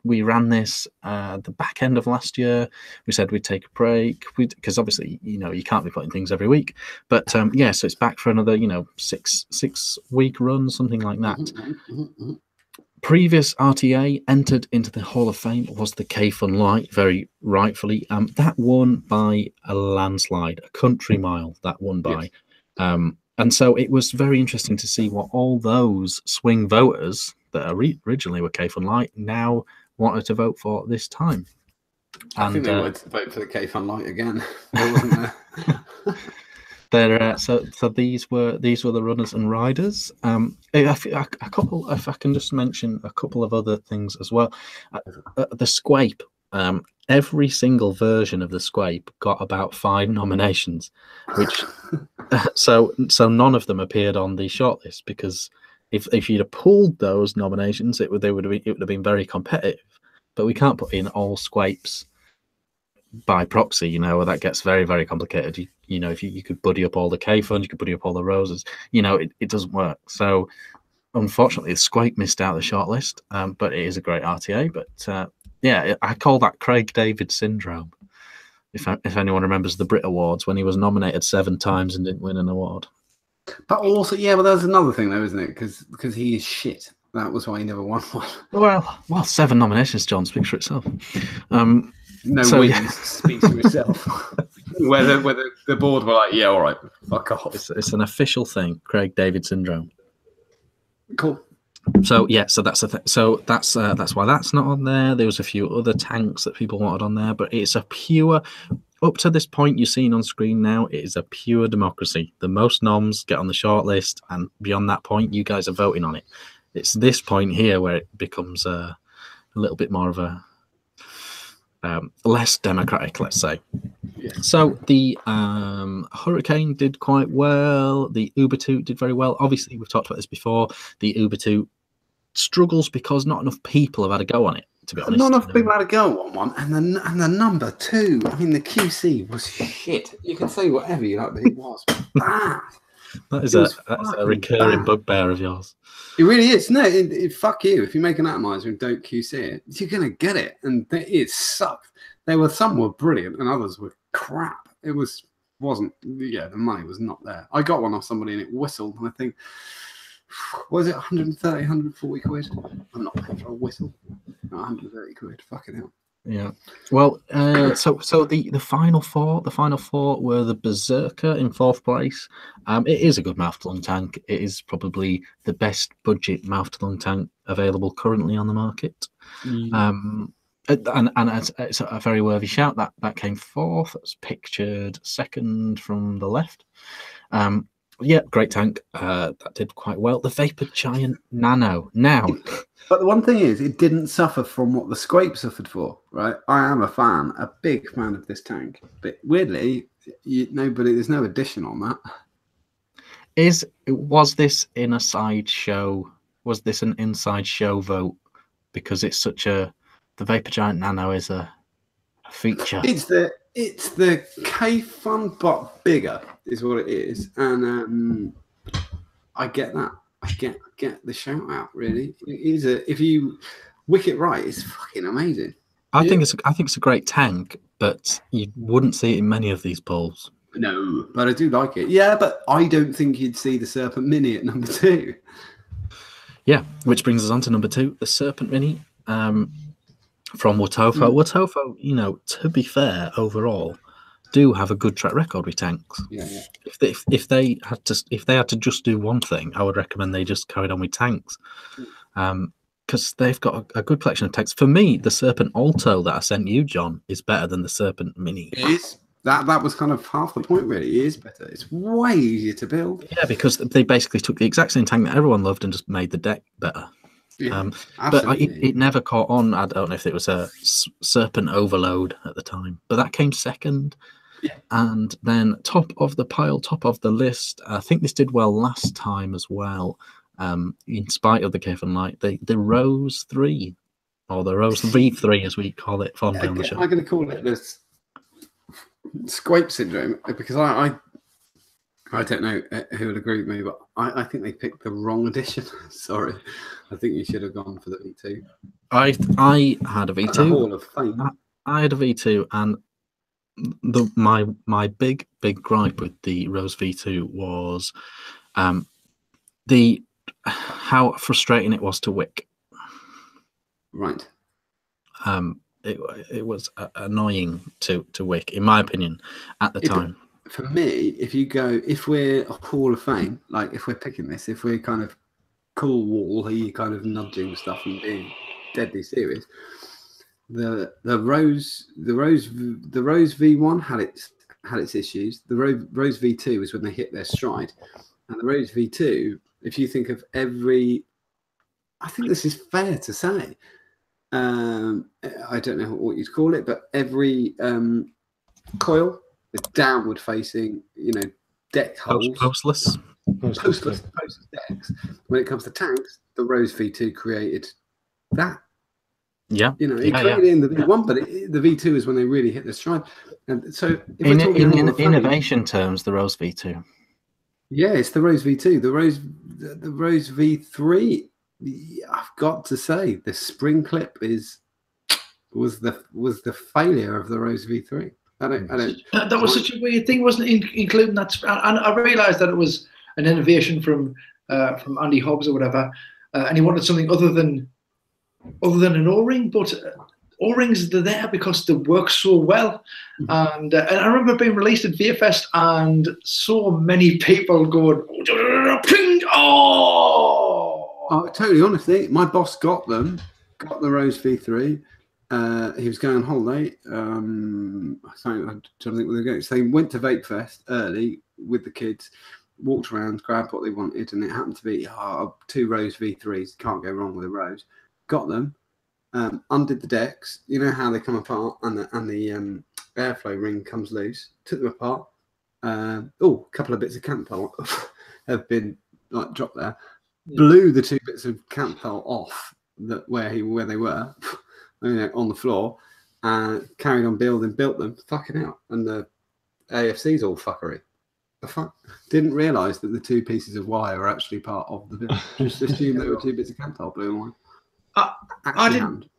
we ran this the back end of last year. We said we'd take a break because obviously you can't be putting things every week. But so it's back for another 6 week run, something like that. Mm-hmm. Previous RTA entered into the Hall of Fame was the K-Fun Light, very rightfully. That won by a landslide, a country mile. That won by. Yes. And so it was very interesting to see what all those swing voters that originally were K-Fun Light now wanted to vote for this time. I think they wanted to vote for the K-Fun Light again. Wasn't there? So these were the runners and riders. If I can just mention a couple of other things as well. The Squape every single version of the Squape got about 5 nominations, which so none of them appeared on the shortlist, because if you'd have pulled those nominations, it would have been very competitive. But we can't put in all Squapes by proxy, you know, that gets very, very complicated. You know, if you could buddy up all the K funds, you could buddy up all the roses, you know, it doesn't work. So unfortunately, the Squape missed out the shortlist, but it is a great RTA. But yeah, I call that Craig David syndrome. If anyone remembers the Brit Awards, when he was nominated 7 times and didn't win an award. But also, yeah, but there's another thing though, isn't it? Because he is shit. That was why he never won one. Well, 7 nominations, John, speaks for itself. No wins speaks for itself. whether the board were like, yeah, all right, fuck off. It's an official thing, Craig David syndrome. Cool. So yeah, so that's that's why that's not on there. There was a few other tanks that people wanted on there, but it's a pure. Up to this point, you're seeing on screen now, it is a pure democracy. The most noms get on the short list, and beyond that point, you guys are voting on it. It's this point here where it becomes a little bit more of a less democratic, let's say. Yeah. So the Hurricane did quite well. The Ubertoot did very well. Obviously, we've talked about this before. The Ubertoot struggles because not enough people have had a go on it, to be honest. Not enough people had a go on one, and the number 2. I mean, the QC was shit. You can say whatever you like, but it was bad. That's a recurring bugbear of yours. It really is. No, fuck you. If you make an atomizer and don't QC it, you're gonna get it, and it sucked. Some were brilliant, and others were crap. It wasn't. Yeah, the money was not there. I got one off somebody, and it whistled. And I think, was it 130, 140 quid? I'm not paying for a whistle. No, 130 quid. Fucking hell. Yeah. Well, so the final four were the Berserker in 4th place. It is a good mouth-to-lung tank. It is probably the best budget mouth-to-lung tank available currently on the market. And it's a very worthy shout. That came 4th. It was pictured 2nd from the left. Yeah, great tank. That did quite well. The Vapor Giant Nano. Now, but the one thing is, it didn't suffer from what the Squape suffered for, right? I am a big fan of this tank, but weirdly, there's no addition on that. Was this in a side show? Was this an inside show vote? Because it's the Vapor Giant Nano is a feature. It's the K fund, but bigger is what it is, and I get that. I get the shout out. Really, it is if you wick it right, it's fucking amazing. I think it's a great tank, but you wouldn't see it in many of these polls. No, but I do like it. Yeah, but I don't think you'd see the Serpent Mini at number 2. Yeah, which brings us on to number 2, the Serpent Mini from Watofo. Watofo, you know, to be fair, overall, do have a good track record with tanks. Yeah. If they had to just do one thing, I would recommend they just carried on with tanks, because they've got a good collection of tanks. For me, the Serpent Alto that I sent you, John, is better than the Serpent Mini. It is. That was kind of half the point, really. It is better. It's way easier to build. Yeah, because they basically took the exact same tank that everyone loved and just made the deck better. Yeah, but it never caught on. I don't know if it was a Serpent Overload at the time, but that came 2nd. Yeah. And then top of the pile, top of the list, I think this did well last time as well, in spite of the Cave and Light, the Rose 3, or the Rose V3 as we call it fondly on the show. I'm going to call it this Squape syndrome, because I don't know who would agree with me, but I think they picked the wrong edition. Sorry, I think you should have gone for the V2. I had a V2. The Hall of Fame. I had a V2, and my big gripe with the Rose V2 was how frustrating it was to wick. Right. It was annoying to wick, in my opinion, at the time. For me, if we're a Hall of Fame, like if we're picking this, if we're kind of cool wall, are you kind of nudging stuff and being deadly serious? The Rose V1 had its issues. The Rose V2 was when they hit their stride, and the Rose V2, if you think of I think this is fair to say, I don't know what you'd call it, but every coil with downward facing, deck holes. Postless. Postless decks. When it comes to tanks, the Rose V2 created that. Yeah. It created in the V1, but the V2 is when they really hit the stride. And so, in innovation terms, the Rose V2. Yeah, it's the Rose V2. The Rose V3. I've got to say, the spring clip was the failure of the Rose V3. I don't. That was such a weird thing, wasn't it? Including that, and I realised that it was an innovation from Andy Hobbs or whatever, and he wanted something other than an O-ring, but O-rings, they're there because they work so well. And I remember being released at VFest and so many people going, totally honestly, my boss got the Rose V3. He was going on holiday. I'm trying to think where they're going. So they went to Vape Fest early with the kids, walked around, grabbed what they wanted, and it happened to be 2 Rose V3s. Can't go wrong with a Rose. Got them, undid the decks. You know how they come apart, and the airflow ring comes loose. Took them apart. A couple of bits of Cantol have been dropped there. Yeah. Blew the 2 bits of Cantol off where they were. On the floor, carried on building, built them, fucking out, and the AFC's all fuckery. The fuck? Didn't realise that the 2 pieces of wire were actually part of the build. Just assumed they were 2 bits of Cantol blew on. I didn't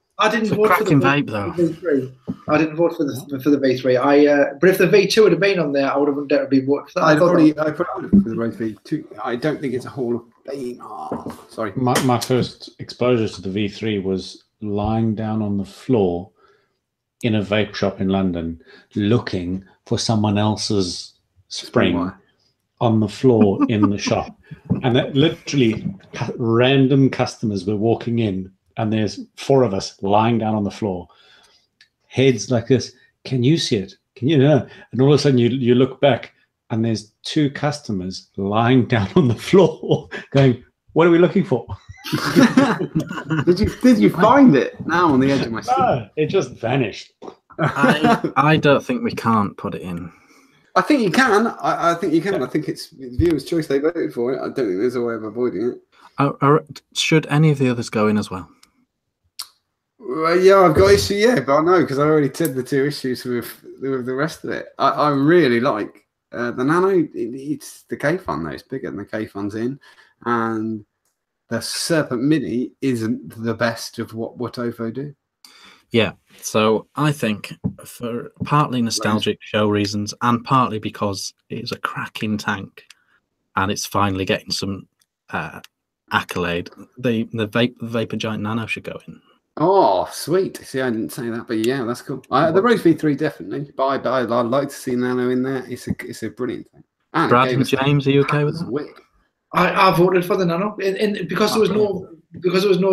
vote for the vape though. V3. I didn't vote for the V3. But if the V2 would have been on there, I would have undoubtedly voted for that. I probably would have for the Rose V2. I don't think it's a Hall of Fame. Sorry. My first exposure to the V3 was lying down on the floor in a vape shop in London, looking for someone else's spring on the floor in the shop, and that literally random customers were walking in, and there's 4 of us lying down on the floor, heads like this. Can you see it? Can you know? And all of a sudden you look back, and there's 2 customers lying down on the floor, going, "What are we looking for?" Did you find it now on the edge of my seat? No, it just vanished. I don't think we can't put it in. I think you can. I think you can. I think it's viewers' choice. They voted for it. I don't think there's a way of avoiding it. Should any of the others go in as well? Well, yeah, I've got issue. Yeah, but I know because I already said the 2 issues with the rest of it. I really like the Nano. It's the K Fun though. It's bigger than the K Fun's in, and the Serpent Mini isn't the best of what Ofo do. Yeah, so I think for partly nostalgic show reasons and partly because it's a cracking tank and it's finally getting some accolade, the Vapor Giant Nano should go in. Oh, sweet. See, I didn't say that, but yeah, that's cool. The Rose V3 definitely, but I'd like to see Nano in there. It's a brilliant thing. And Brad and James, are you okay with that? I voted for the Nano because there was no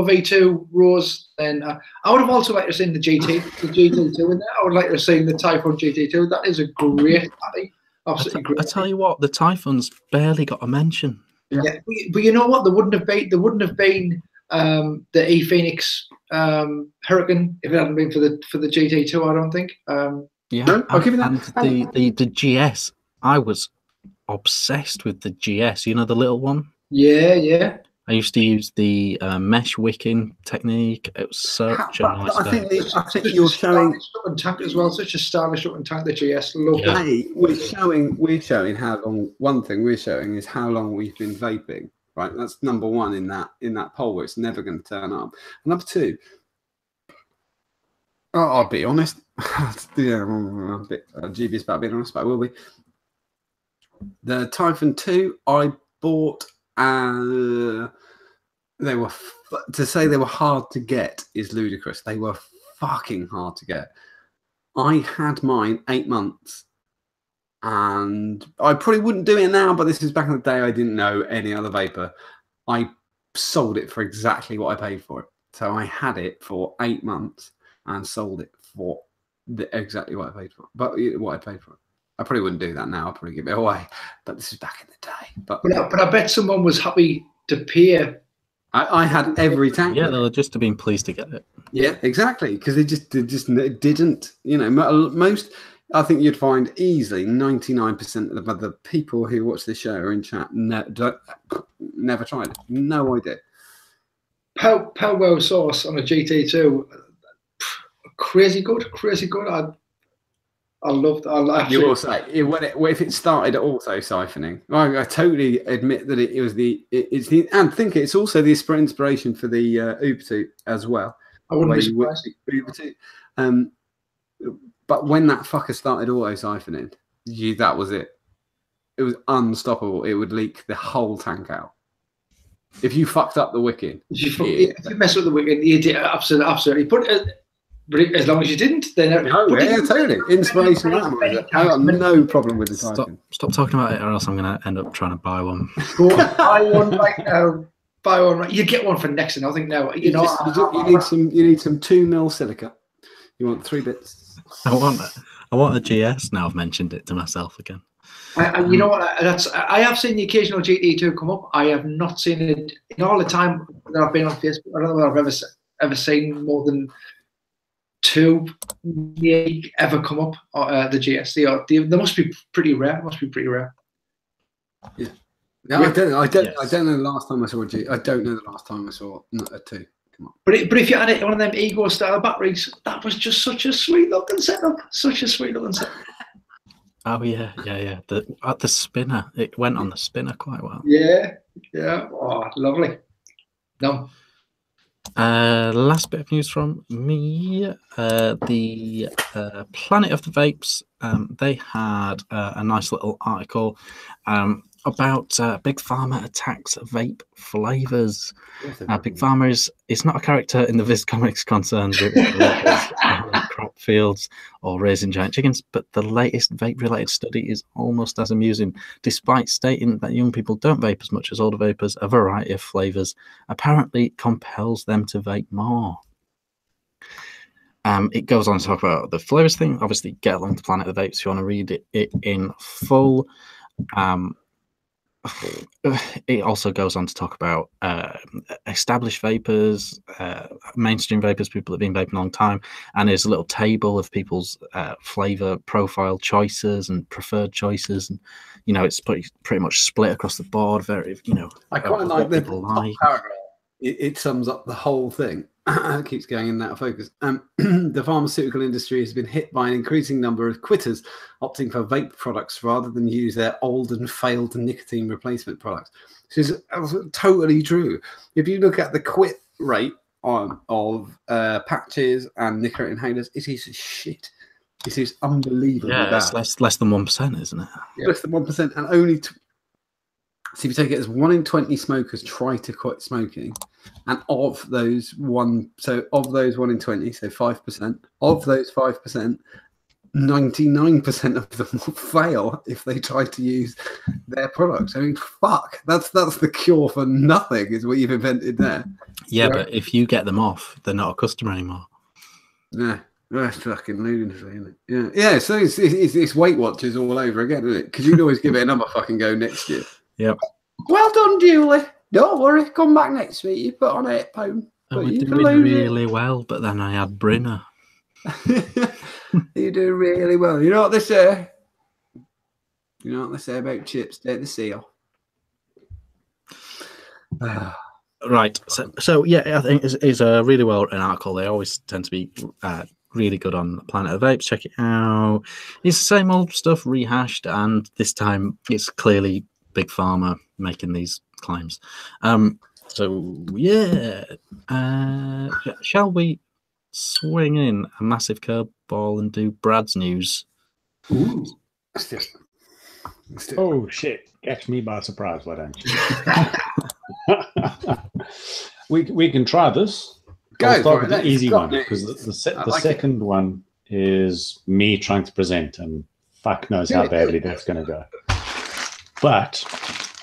V2 Rose. Then I would have also liked to have seen the GT2 in there. I would like to have seen the Typhoon GT2. That is a great, absolutely great. I tell you what, the Typhoon's barely got a mention. Yeah, but you know what? There wouldn't have been the E-Phoenix Hurricane if it hadn't been for the GT2. I don't think. Yeah, no, I'll give you that. And the GS, I was obsessed with the GS. You know, the little one. Yeah. I used to use the mesh wicking technique. It was such a nice. I think you're showing tank as well. Such a stylish looking tank. The GS. Yeah. Hey, we're showing how long. One thing we're showing is how long we've been vaping. Right, that's number 1 in that poll where it's never going to turn up. And number 2, I'll be honest. Yeah, I'm a bit dubious about being honest, but I will be. The Typhoon 2, I bought. They were to say they were hard to get is ludicrous. They were fucking hard to get. I had mine 8 months. And I probably wouldn't do it now, but this is back in the day. I didn't know any other vapor. I sold it for exactly what I paid for it. So I had it for 8 months and sold it for exactly what I paid for it. But what I paid for it. I probably wouldn't do that now. I'd probably give it away. But this is back in the day. But I bet someone was happy to pay I had every tank. Yeah, they'll just have been pleased to get it. Yeah, exactly, because they just didn't. You know, most. I think you'd find easily 99% of the people who watch this show are in chat. Never tried it. No idea. Powwow sauce on a GT2, crazy good. I loved. You will say if it started auto siphoning. I totally admit that it's also the inspiration for the Ubertoot as well. I wouldn't be surprised. But when that fucker started auto siphoning, that was it. It was unstoppable. It would leak the whole tank out. If you fucked up the wicking, if you mess up the wicking, you did absolutely. But as long as you didn't, then totally inspiration. I got no problem with the typing. Stop talking about it, or else I'm going to end up trying to buy one. Buy one right now. Buy one right. You get one for next to nothing now. You need some 2 mil silica. You want 3 bits. I want a GS now. I've mentioned it to myself again. You know what? I have seen the occasional GT2 come up. I have not seen it in all the time that I've been on Facebook. I don't know that I've ever seen more than 2 ever come up. The GS. They must be pretty rare. Yeah. No, I don't know. I don't know the last time I saw a G. I don't know the last time I saw a 2. Come on. But if you had one of them Ego style batteries, that was just such a sweet looking setup. Oh yeah. The spinner, it went on the spinner quite well. Yeah. Oh, lovely. No. Last bit of news from me. The Planet of the Vapes. They had a nice little article about Big Pharma attacks vape flavors. Big Pharma is not a character in the Viz comics concerned with crop fields or raising giant chickens, but the latest vape-related study is almost as amusing. Despite stating that young people don't vape as much as older vapers, a variety of flavors apparently compels them to vape more. It goes on to talk about the flavors thing. Obviously, get along to Planet of the Vapes if you want to read it in full. It also goes on to talk about established vapors, mainstream vapors, people that have been vaping a long time, and there's a little table of people's flavor profile choices and preferred choices, and it's pretty much split across the board. Very, I quite like the top paragraph. It sums up the whole thing. It keeps going in and out of focus. The pharmaceutical industry has been hit by an increasing number of quitters opting for vape products rather than use their old and failed nicotine replacement products. This is totally true. If you look at the quit rate of patches and nicotine inhalers, it is shit. It is unbelievable. Yeah, that's less than 1%, isn't it? Yeah, less than 1%, and only. So if you take it as 1 in 20 smokers try to quit smoking, and of those 1 in 20, so 5%, of those 5%, 99% of them will fail if they try to use their products. I mean, fuck, that's the cure for nothing, is what you've invented there. Yeah, but if you get them off, they're not a customer anymore. Yeah. That's fucking lunacy, isn't it? Yeah. So it's Weight Watchers all over again, isn't it? Because you can always give it another fucking go next year. Yep. Well done, Julie. Don't worry. Come back next week. You put on 8 pounds. We're doing really well, but then I had Brinner. You do really well. You know what they say? You know what they say about chips? Take the seal. Right. So yeah, I think it's a really well written article. They always tend to be really good on Planet of the Vapes. Check it out. It's the same old stuff rehashed, and this time it's clearly Big Pharma making these claims. So yeah, shall we swing in a massive curveball and do Brad's news? Ooh. Oh shit! Catch me by surprise, why don't you? we can try this. I'll start with the easy one, because the second one is me trying to present, and fuck knows how badly that's going to go. But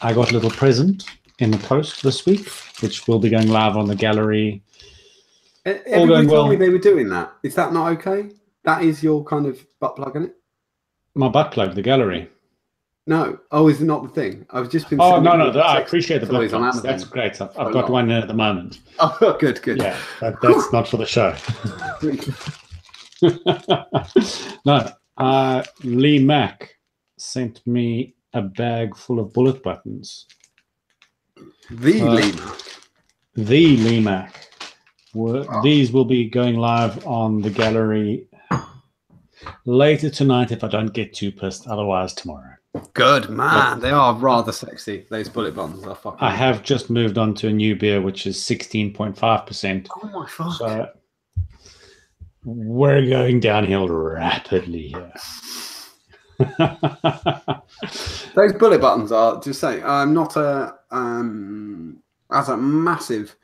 I got a little present in the post this week, which will be going live on the gallery. Everybody told me they were doing that. Is that not okay? That is your kind of butt plug, isn't it? My butt plug, the gallery. No. Oh, is it not the thing? I've just been. Oh, sending no. you I sex appreciate the toys on blokes. Amazon. That's great. I've A got lot. one at the moment. Oh, good. Yeah, that's not for the show. No, Lee Mack sent me a bag full of bullet buttons. The Lima. The Lee Mack. These will be going live on the gallery later tonight if I don't get too pissed. Otherwise, tomorrow. Good man. They are rather sexy. Those bullet buttons are fucking. I have just moved on to a new beer, which is 16.5%. Oh my fuck. So we're going downhill rapidly here. Those bullet buttons are just saying. I'm not as a massive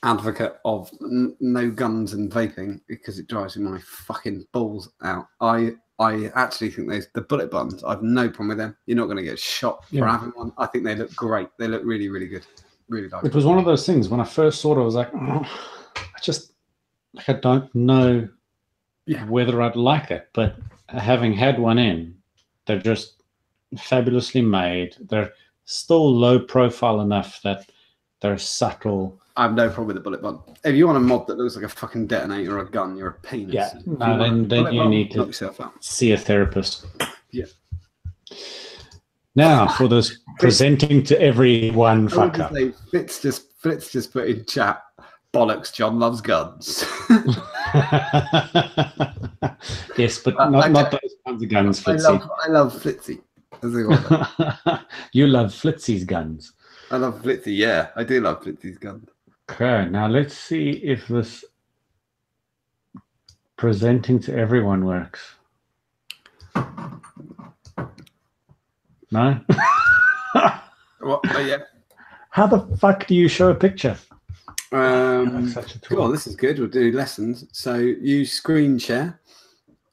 advocate of no guns and vaping because it drives me my fucking balls out. I actually think the bullet buttons, I've no problem with them. You're not going to get shot for having one. I think they look great. They look really, really good. Really like it. Was one of those things when I first saw it, I was like, I don't know whether I'd like it. But having had one in, they're just fabulously made. They're still low profile enough that they're subtle. I have no problem with the bullet button. If you want a mod that looks like a fucking detonator or a gun, you're a penis. Yeah, no, then you need to see a therapist. Yeah. Now for this presenting to everyone fuck up. Fitz just put in chat, bollocks, John loves guns. Yes, but not those kinds of guns, Flitzy. I love Flitzy. You love Flitzy's guns. I love Flitzy, yeah. I do love Flitzy's guns. Okay, now let's see if this presenting to everyone works. No? What? Yeah. How the fuck do you show a picture? Cool, this is good. We'll do lessons. So use screen share.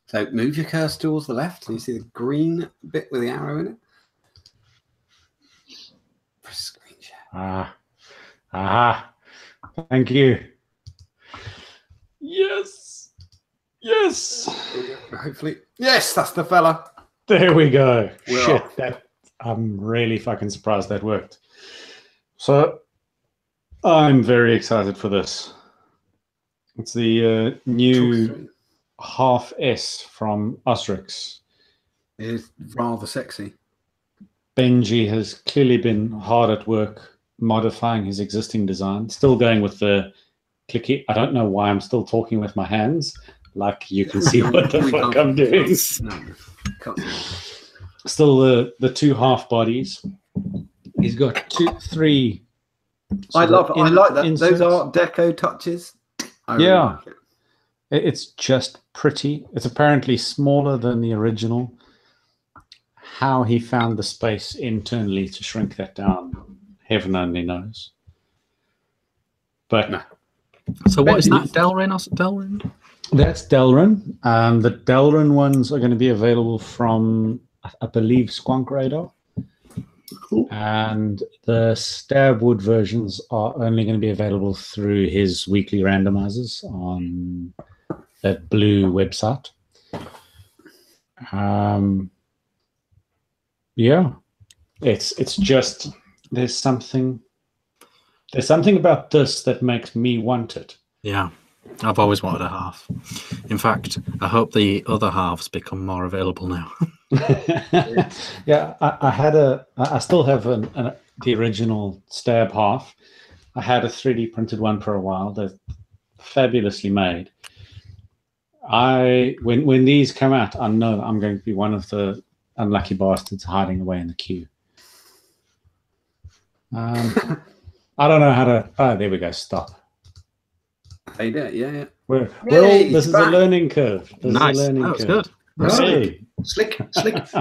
So move your cursor towards the left. So you see the green bit with the arrow in it. Press screen share. Thank you. Yes. Hopefully. Yes, that's the fella. There we go. We're Shit, off. I'm really fucking surprised that worked. So I'm very excited for this. It's the new half S from Osrix. It is rather sexy. Benji has clearly been hard at work modifying his existing design, still going with the clicky. I don't know why I'm still talking with my hands. Like you can see what the fuck I'm doing. No, can't see. Still the two half bodies. He's got three. I like that. Inserts. Those Art Deco touches. I really like it. It's just pretty. It's apparently smaller than the original. How he found the space internally to shrink that down, heaven only knows. But no. So what is that? Delrin? That's Delrin. The Delrin ones are going to be available from, I believe, Squonk Radar. Cool. And the Stabwood versions are only going to be available through his weekly randomizers on that blue website. Yeah, it's just there's something about this that makes me want it. Yeah, I've always wanted a half. In fact, I hope the other halves become more available now. Yeah, I still have the original Stab half. I had a 3D printed one for a while. They're fabulously made. When these come out, I know I'm going to be one of the unlucky bastards hiding away in the queue. I don't know how to. Oh, there we go. Stop. Hey, yeah. This is a learning curve. Nice. That's good. Hey. Slick.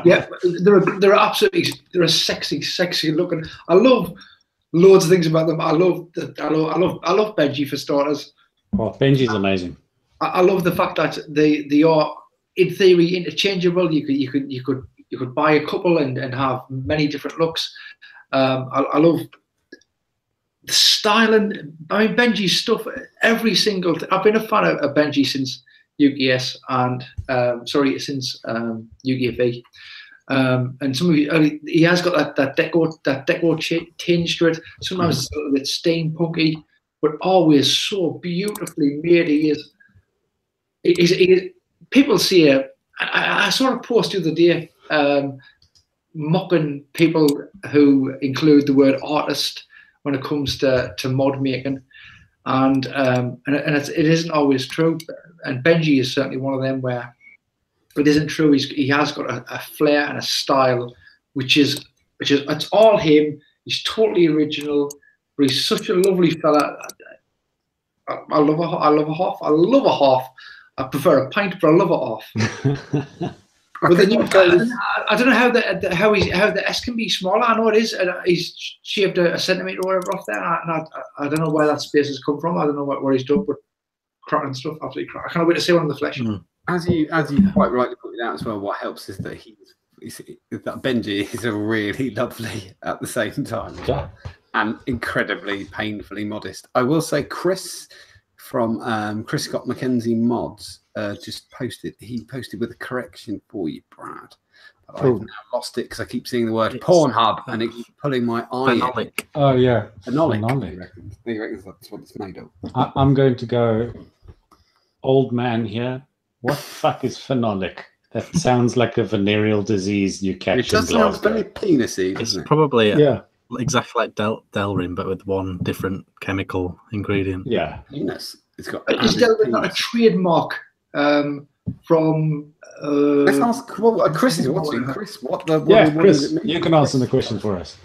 Yeah, they're absolutely sexy looking. I love loads of things about them. I love Benji for starters. Oh, Benji's amazing. I love the fact that they are in theory interchangeable. You could buy a couple and have many different looks. I love the style and Benji's stuff. Every single I've been a fan of Benji since UKS and since UKV. And some of you, he has got that deco tinge to it. Sometimes it's a little bit steampunky, but always so beautifully made. He is. People see it. I saw a post the other day mocking people who include the word artist when it comes to mod making, and it isn't always true. And Benji is certainly one of them where it isn't true. He has got a flair and a style, which is it's all him. He's totally original. But he's such a lovely fella. I love a half. I prefer a pint, but I love a half. But then I don't know how the S can be smaller. I know it is. He's shaved a centimetre or whatever off there. And I don't know where that space has come from. I don't know what he's done, but cracking stuff, absolutely cracking. I can't wait to see one in the flesh. As you quite rightly pointed out as well, what helps is that that Benji is a really lovely at the same time, and incredibly painfully modest. I will say, Chris from Chris Scott Mackenzie Mods just posted. He posted with a correction for you, Brad. But I've now lost it because I keep seeing the word Pornhub and it keeps pulling my eye. Phenolic. Oh yeah, Phenolic. He reckons that's what it's made of. I'm going to go old man here. What the fuck is phenolic? That sounds like a venereal disease you catch It does in sound Glasgow. very penisy, It's doesn't it? probably Yeah, exactly like Delrin, but with one different chemical ingredient. yeah. Penis. It's got. Is Delrin not a trademark from? Let's ask. Well, Chris is watching. Chris, what does Chris, it mean? you can answer the question for us.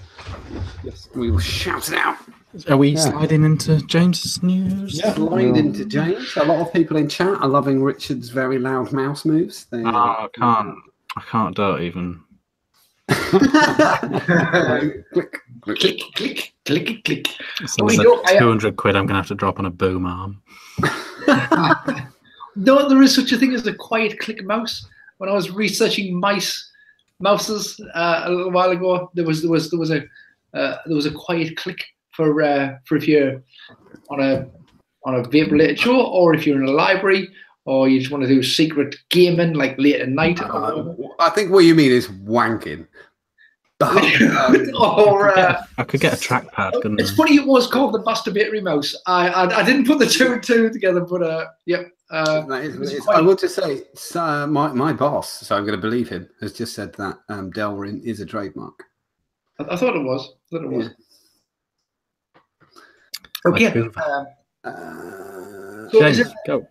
Yes, we will shout it out. Are we sliding into James's news? Yeah. Slide into James. A lot of people in chat are loving Richard's very loud mouse moves. I can't do it even. Click. So there's like 200 quid I'm going to have to drop on a boom arm. No, there is such a thing as a quiet click mouse. When I was researching mouses a little while ago, there was a quiet click for if you're on a vape related show, or if you're in a library, or you just want to do secret gaming like late at night. I think what you mean is wanking. I could get a trackpad. Couldn't It's I? funny it was called the masturbatory mouse. I didn't put the two and two together, but yep. I will just say, my boss, so I'm going to believe him, has just said that Delrin is a trademark. I thought it was. Yeah. Okay. So James, go.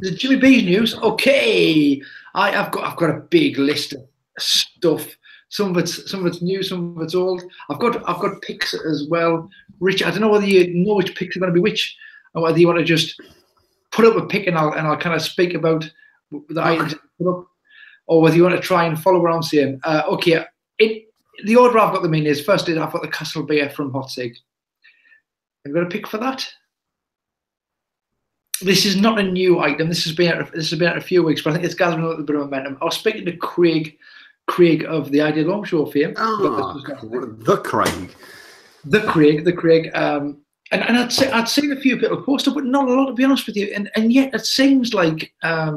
is it Jimmy B's news? Okay. I've got a big list of stuff. Some of it's new, some of it's old. I've got picks as well. Rich, I don't know whether you know which picks are going to be which, or whether you want to just put up a pick and I'll kind of speak about the items I put up, or whether you want to try and follow what I'm saying. Okay. The order I've got them in is first I've got the Castle Beer from Hot Sig. Have you got a pick for that? This is not a new item. This has been out a few weeks, but I think it's gathering a little bit of momentum. I was speaking to Craig of the Ideal Long Show fame. The Craig. And I'd seen a few people post it, but not a lot, to be honest with you. And yet it seems like quite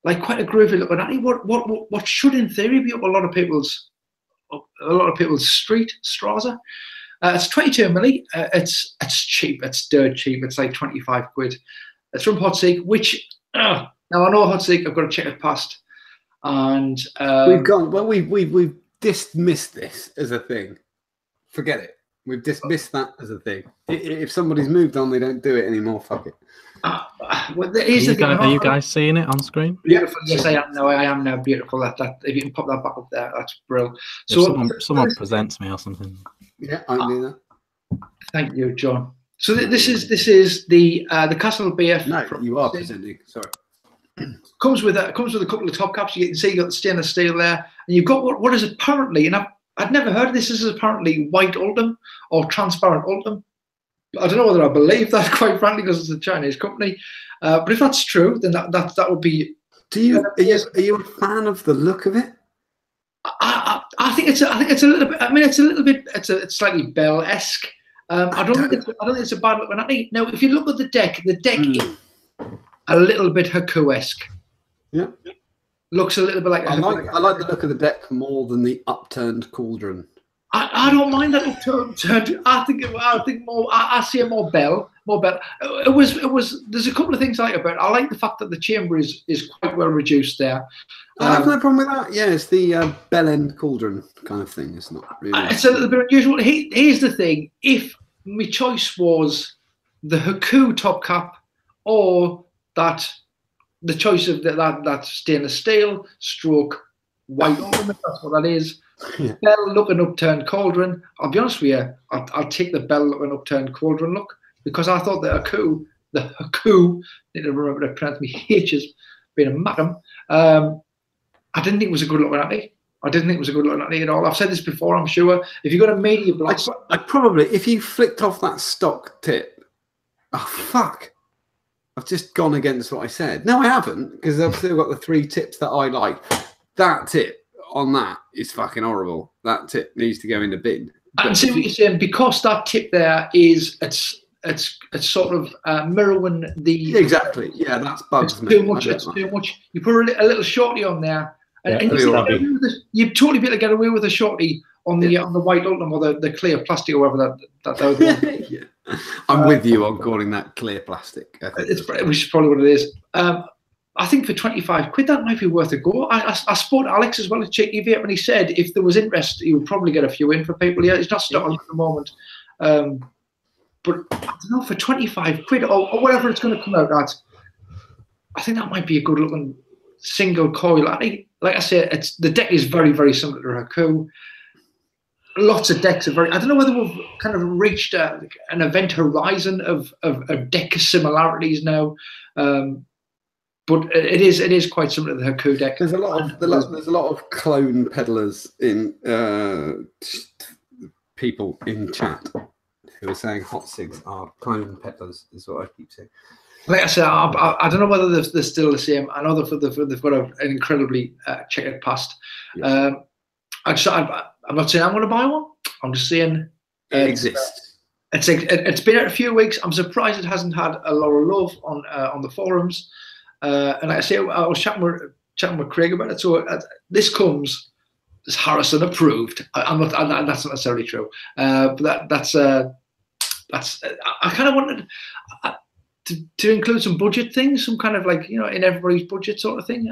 a groovy looking at it. What should in theory be up a lot of people's street Strasser. It's 22 milli. It's cheap. It's dirt cheap. It's like 25 quid. It's from Hot Sig, which now I know Hot Sig. I've got to check it past. And we've dismissed this as a thing. Forget it. We've dismissed that as a thing. If somebody's moved on, they don't do it anymore. Fuck it. Are you guys seeing it on screen? Beautiful. Yes, I am. No, I am now. Beautiful. That if you can pop that back up there, that's brilliant. So someone presents me or something. Yeah, I can do that. Thank you, John. So this is the Castle Beer. No, you are presenting. Sorry. Comes with a couple of top caps. You can see you got the stainless steel there, and you've got what is apparently, and I'd never heard of this. This is apparently white ultim or transparent ultim. I don't know whether I believe that, quite frankly, because it's a Chinese company. But if that's true, then that would be. Are you a fan of the look of it? I think it's a little bit. I mean, it's slightly Bell-esque. I don't think it's a bad look. Now, if you look at the deck is a little bit Haku-esque. Yeah. Looks a little bit like. I like the look of the deck more than the upturned cauldron. I don't mind that upturned. I think more. I see a more bell. It was. There's a couple of things I like about it. I like the fact that the chamber is quite well reduced there. I have no problem with that. Yeah, it's the bell end cauldron kind of thing. It's not really. It's a little bit unusual. Here's the thing: if my choice was the Haku top cap or the choice of that stainless steel stroke white ornament, that's what that is. Yeah. Bell looking upturned cauldron. I'll be honest with you, I'll take the bell looking upturned cauldron look, because I thought the Haku, need to remember to pronounce me H's, being a madam. I didn't think it was a good looking atty. I didn't think it was a good looking atty at all. I've said this before, I'm sure. If you've got a media block, I probably, if you flicked off that stock tip, oh fuck, I've just gone against what I said. No, I haven't, because I've still got the 3 tips that I like. That tip on that is fucking horrible. That tip needs to go in the bin. And see what you're saying, because that tip there is it's sort of mirroring the exactly. Yeah, that's bugs me. Too much. It's too much. You put a little shorty on there, and you'd totally be able to get away with a shorty on the white ultim or the clear plastic or whatever that yeah. I'm with you on calling that clear plastic. Which is probably what it is. I think for 25 quid that might be worth a go. I spoke to Alex as well at Cheeky Vape, and he said if there was interest, he would probably get a few in for people. Yeah, he's not stuck on at the moment. But I don't know, for 25 quid or whatever it's going to come out at, I think that might be a good looking single coil. Like I said, the deck is very, very similar to Haku. Lots of decks are very. I don't know whether we've kind of reached an event horizon of deck similarities now, but it is quite similar to the Haku deck. There's a lot of clone peddlers in people in chat who are saying hot cigs are clone peddlers. Is what I keep saying. Like I said, I don't know whether they're still the same. I know they've got an incredibly checkered past. Yes. I'm not saying I'm going to buy one. I'm just saying it exists. It's been out a few weeks. I'm surprised it hasn't had a lot of love on the forums. And like I say, I was chatting with Craig about it. So this comes as Harrison approved. I'm not. That's not necessarily true. But that's. I kind of wanted to include some budget things, some kind of like in everybody's budget sort of thing.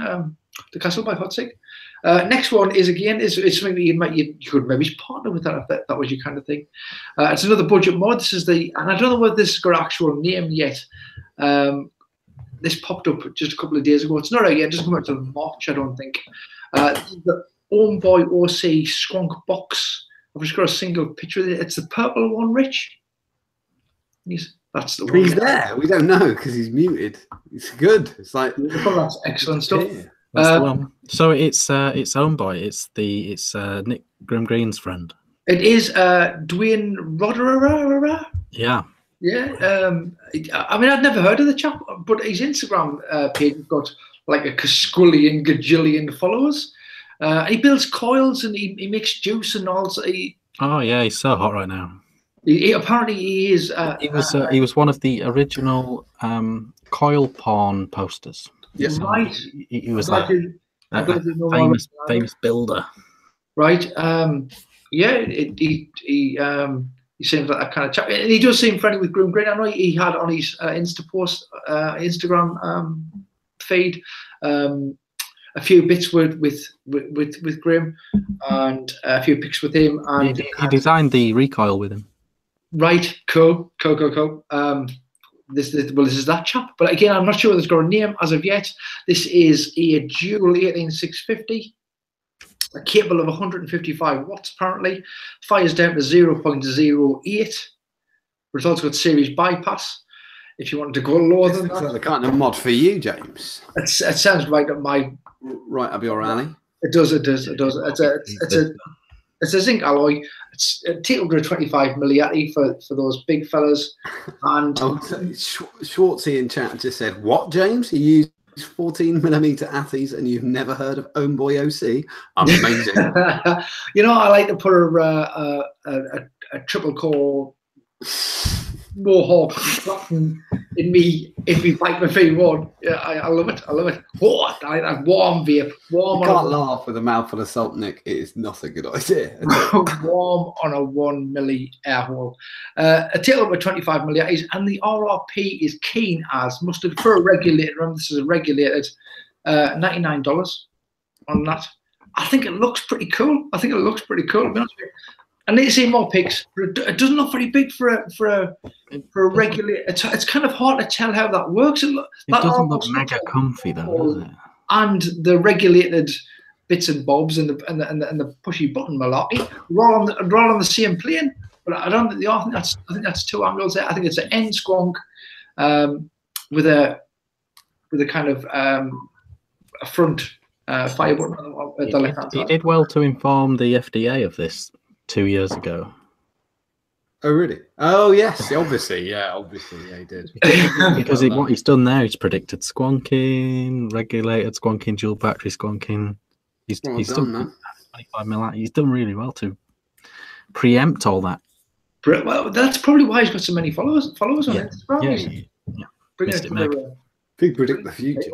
The Castle by Hot Sig. Next one is something that you could maybe partner with that if that was your kind of thing. It's another budget mod. This is and I don't know whether this has got an actual name yet. This popped up just a couple of days ago. It's not out yet. It doesn't come out until March, I don't think. The Homeboy OC Skronk box. I've just got a single picture of it. It's the purple one, Rich. That's the one. He's there. We don't know because he's muted. It's good. It's like that's excellent stuff. That's the one. So it's Homeboy. It's Nick Grim Green's friend. It is Dwayne Rodera. Yeah. Yeah. I mean, I'd never heard of the chap, but his Instagram page has got like a gajillion followers. He builds coils and he makes juice and all. So oh yeah, he's so hot right now. Apparently he is. He was one of the original coil porn posters. Yes, right. He was like a famous builder. Right. Yeah. He seems like that kind of chap, and he does seem friendly with Grim Green. I know he had on his Instagram feed a few bits with Grim and a few pics with him. And he designed the recoil with him. Right, cool. This is that chap, but again, I'm not sure whether it's got a name as of yet. This is a dual 18650, capable of 155 watts. Apparently, fires down to 0.08, but it's also got series bypass. If you wanted to go lower than that, the kind of mod for you, James. It sounds right up your alley. It does. It's a zinc alloy. It's taken to a 25 milliati for those big fellas. And Schwartzy in chat just said, "What, James? You use 14mm atties and you've never heard of Homeboy OC? Amazing." I like to put a triple core Mohawk in in me vaping V1. Yeah, I love it. I love it. Oh, I like that warm vape. Warm. You can't laugh with a mouthful of salt, Nick. It is not a good idea. Warm on a 1 milli air hole. A tail with 25 milliamps, and the RRP is keen as mustard for a regulated. Remember, this is a regulated. $99 on that. I think it looks pretty cool. To be honest with you. I need to see more pics. It doesn't look very big for a regular. It's kind of hard to tell how that works. It doesn't look mega comfy though, does it? And the regulated bits and bobs and the pushy button malarkey roll on the same plane. But I don't think they are. I think that's two angles there. I think it's an end squonk with a kind of a front fire button. He did well to inform the FDA of this 2 years ago. Oh, really? Oh, yes. Obviously, yeah, he did. Because what he's done there, he's predicted squonking, regulated squonking, dual battery squonking. He's done that. 25 mil. He's done really well to preempt all that. Well, that's probably why he's got so many followers on it. Yeah. Big predict the future.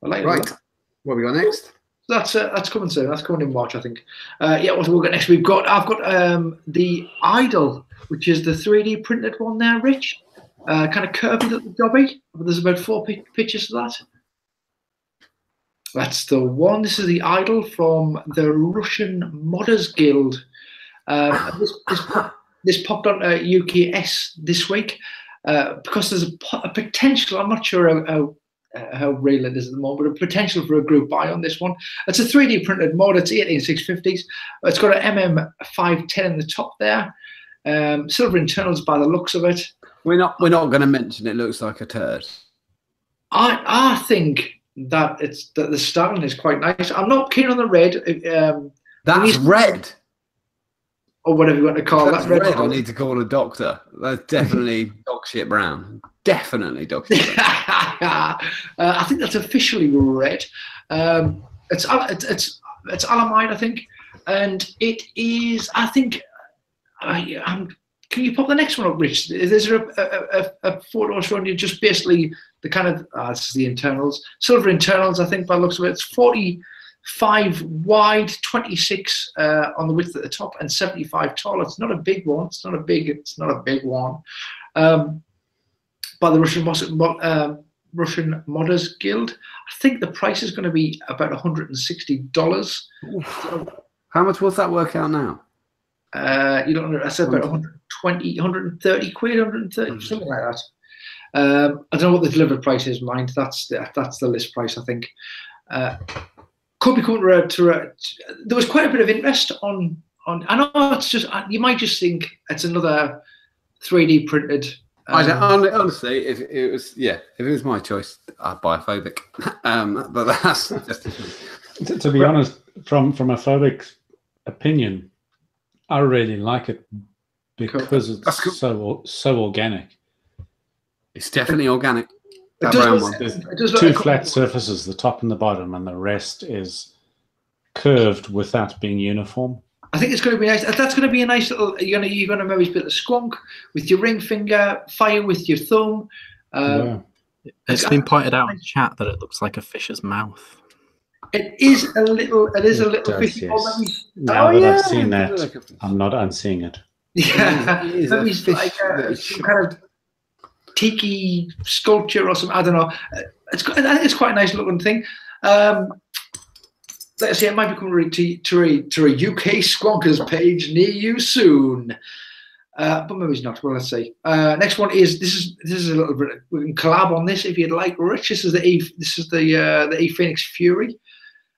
I like right. That. What have we got next? That's coming soon. That's coming in March, I think. What have we got next? I've got the Idol, which is the 3D printed one there, Rich. Kind of curvy little jobby. There's about 4 pictures of that. That's the one. This is the Idol from the Russian Modders Guild. This popped on UKS this week because there's a potential. I'm not sure how real it is at the moment, but a potential for a group buy on this one. It's a 3D printed mod. It's 18650s. It's got an MM510 in the top there. Silver internals by the looks of it. We're not going to mention it looks like a turd. I think that the styling is quite nice. I'm not keen on the red. That's red. Or whatever you want to call that. Red. I need to call a doctor. That's definitely dog shit brown. Definitely dog shit brown. I think that's officially red. It's alamide, I think, and it is. I think. Can you pop the next one up, Rich? Is there a photo showing you just basically the kind of this is the internals, silver internals? I think by the looks of it, it's 45 wide, 26 on the width at the top, and 75 tall. It's not a big one. It's not a big one. By the Russian Modders Guild. I think the price is going to be about $160. How much will that work out now? You don't know. I said about 120, 130 quid, 130, something like that. I don't know what the delivered price is, mind. That's the list price, I think. Could be coming to there was quite a bit of interest on. I know it's just you might just think it's another 3D printed. Honestly, if it was my choice, I'd buy a phobic. But that's just to be honest, from a phobic opinion, I really like it because it's so organic. It's definitely organic. That brown one. There's 2 flat surfaces, the top and the bottom, and the rest is curved without being uniform. I think it's going to be nice. That's going to be a nice little. You're going to maybe split a squonk with your ring finger, fire with your thumb. It's been pointed out in chat that it looks like a fish's mouth. It is a little. It is a little fishy. Yes. Now that I've seen that, I'm not unseeing it. Yeah, maybe it's like some kind of tiki sculpture or something. I don't know. I think it's quite a nice looking thing. Let's see, it might be coming to a UK Squonkers page near you soon. But maybe it's not. Well, let's see. Next one is this is a little bit. We can collab on this if you'd like, Rich. This is the E Phoenix Fury.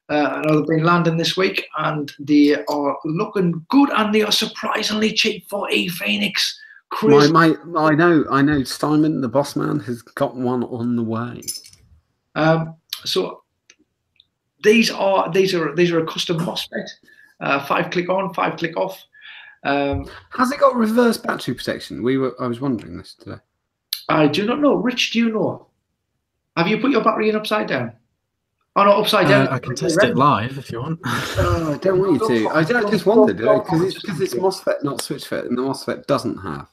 I know they've been landing this week, and they are looking good, and they are surprisingly cheap for E Phoenix. I know. Simon, the boss man, has got one on the way. So these are a custom MOSFET, 5-click on, 5-click off. Has it got reverse battery protection? I was wondering this today. I do not know. Rich, do you know? Have you put your battery in upside down? Oh no, upside down. I can test it live if you want. I don't want you to. I just wondered because it's MOSFET, not SwitchFET, and the MOSFET doesn't have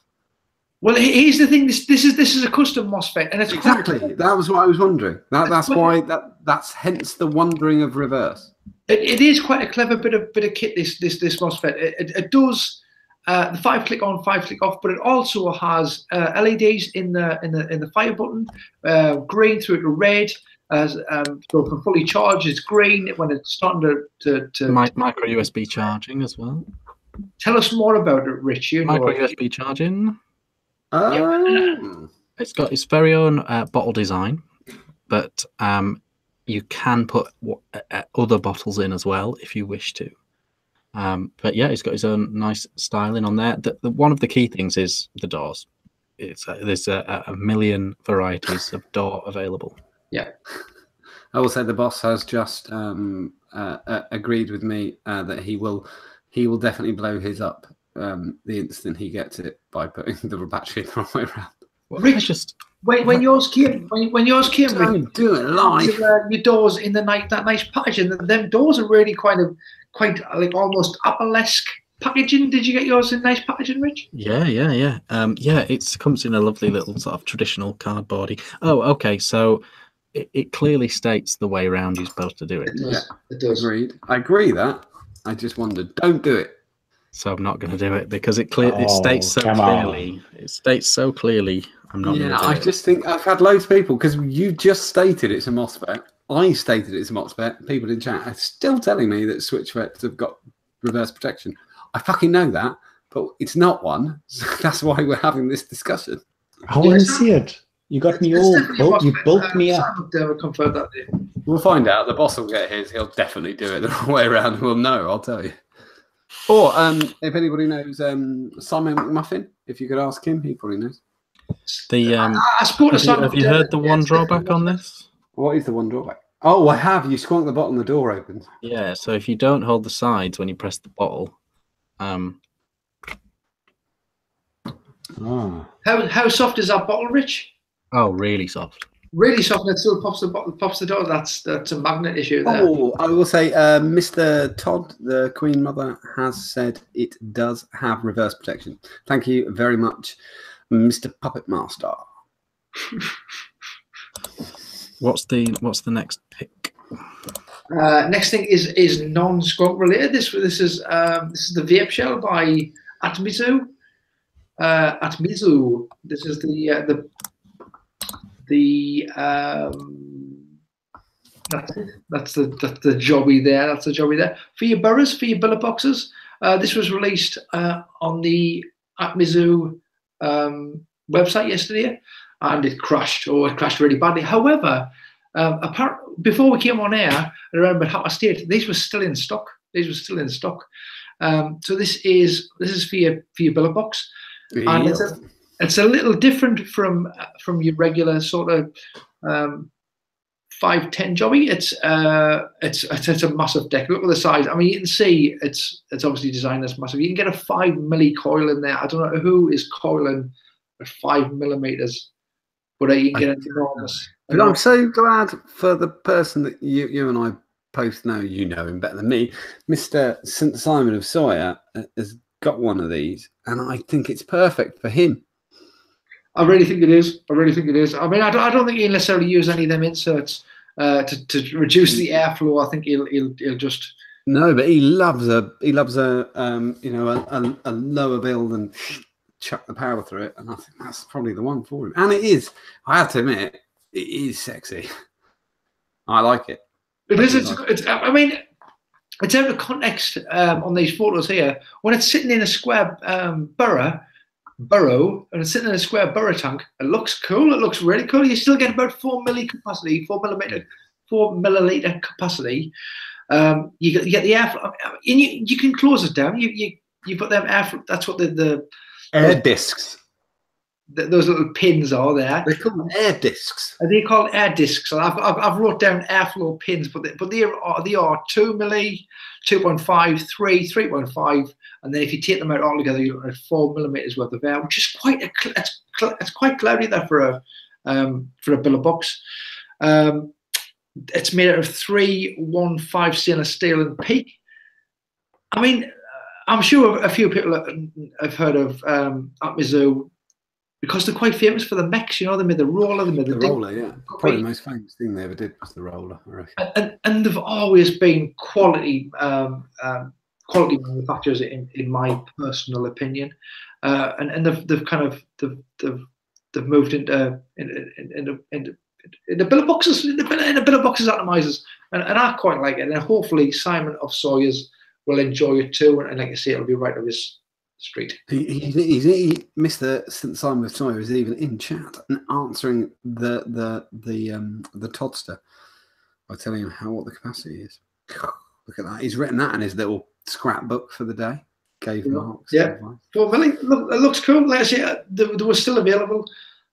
Well, here's the thing. This is a custom MOSFET, and it's Exactly. That was what I was wondering. That's hence the wondering of reverse. It is quite a clever bit of kit. This MOSFET. It does the 5-click on, 5-click off, but it also has LEDs in the fire button, green through to red. So for fully charged, it's green. When it's starting to micro USB charging as well. Tell us more about it, Rich. You know micro USB charging. Oh. It's got its very own bottle design, but you can put other bottles in as well if you wish to. But yeah, it's got its own nice styling on there. One of the key things is the doors. There's a million varieties of door available. Yeah. I will say the boss has just agreed with me that he will definitely blow his up the instant he gets it by putting the battery the wrong way around. Well, Rich, when yours came, Rich, Don't do it live. your doors in that nice packaging. Them doors are really quite like almost Apple-esque packaging. Did you get yours in nice packaging, Rich? Yeah. Yeah, it comes in a lovely little sort of traditional cardboardy. Oh, okay, so it clearly states the way around you're supposed to do it. It does. Agreed. I agree that. I just wondered. Don't do it. So I'm not going to do it because it states so clearly. It states so clearly. I'm not. Yeah, I just think I've had loads of people because you just stated it's a MOSFET. I stated it's a MOSFET. People in chat are still telling me that switch FETs have got reverse protection. I fucking know that, but it's not one. So that's why we're having this discussion. I want to see it. You got me all. You bulked me up. Confirm that. We'll find out. The boss will get his. He'll definitely do it the wrong way around. We'll know. I'll tell you. Or if anybody knows Simon McMuffin, if you could ask him, he probably knows. Have you heard the one drawback on this? What is the one drawback? Oh, I have. You squonk the bottom, the door opens. Yeah, so if you don't hold the sides when you press the bottle, How soft is that bottle, Rich? Oh, really soft. Really soft, and it still pops the door. That's a magnet issue there. Oh, I will say, Mr. Todd, the Queen Mother, has said it does have reverse protection. Thank you very much, Mr. Puppet Master. What's the next pick? Next thing is non-skunk related. This is the vape shell by Atmizu. Atmizu. This is that's the jobby there. That's the jobby there for your burrows, for your billet boxes. This was released on the Atmizu website yesterday, and it crashed. It crashed really badly. However, before we came on air, around about 8:30, these were still in stock. So this is for your billet box, and it's a little different from your regular sort of 510 jobby. It's a massive deck. Look at the size. I mean, you can see it's obviously designed as massive. You can get a 5 milli coil in there. I don't know who is coiling at 5 millimeters, but you can get an enormous. But I'm so glad for the person that you and I both know. You know him better than me. Mr. St. Simon of Sawyer has got one of these, and I think it's perfect for him. I really think it is. I mean, I don't think he'll necessarily use any of them inserts to reduce the airflow. I think he'll just. No, but he loves a lower build and chuck the power through it, and I think that's probably the one for him. And it is. I have to admit, it is sexy. I like it. It is. I mean, it's out of context on these photos here. When it's sitting in a square burrow, and it's sitting in a square burrow tank, it looks cool. It looks really cool. You still get about 4 milliliter capacity. You get the air, and you can close it down. You put them air. That's what the air discs. Those little pins are there. They call them air discs. They call air discs. So I've wrote down airflow pins, but they are 2 milli, 2.5, 3, 3.5, and then if you take them out all together, you're at 4 millimeters worth of air, which is it's quite cloudy there for a billet box. It's made out of 315 stainless steel and PEEK. I mean, I'm sure a few people have heard of Atmizu because they're quite famous for the mechs. You know, they made the roller, they made The roller, yeah. Probably the most famous thing they ever did was the roller, I reckon. And they've always been quality quality manufacturers in my personal opinion, and they've moved into bill of boxes, in a bill of boxes atomizers, and I quite like it. And hopefully Simon of Sawyer's will enjoy it too, and like I say, it'll be right up his street. Mr. St. Simon of Sawyer is even in chat and answering the Todster by telling him what the capacity is. Look at that. He's written that in his little scrapbook for the day. Gave marks. Yeah. Well, really, look, it looks cool. Like I say, they were still available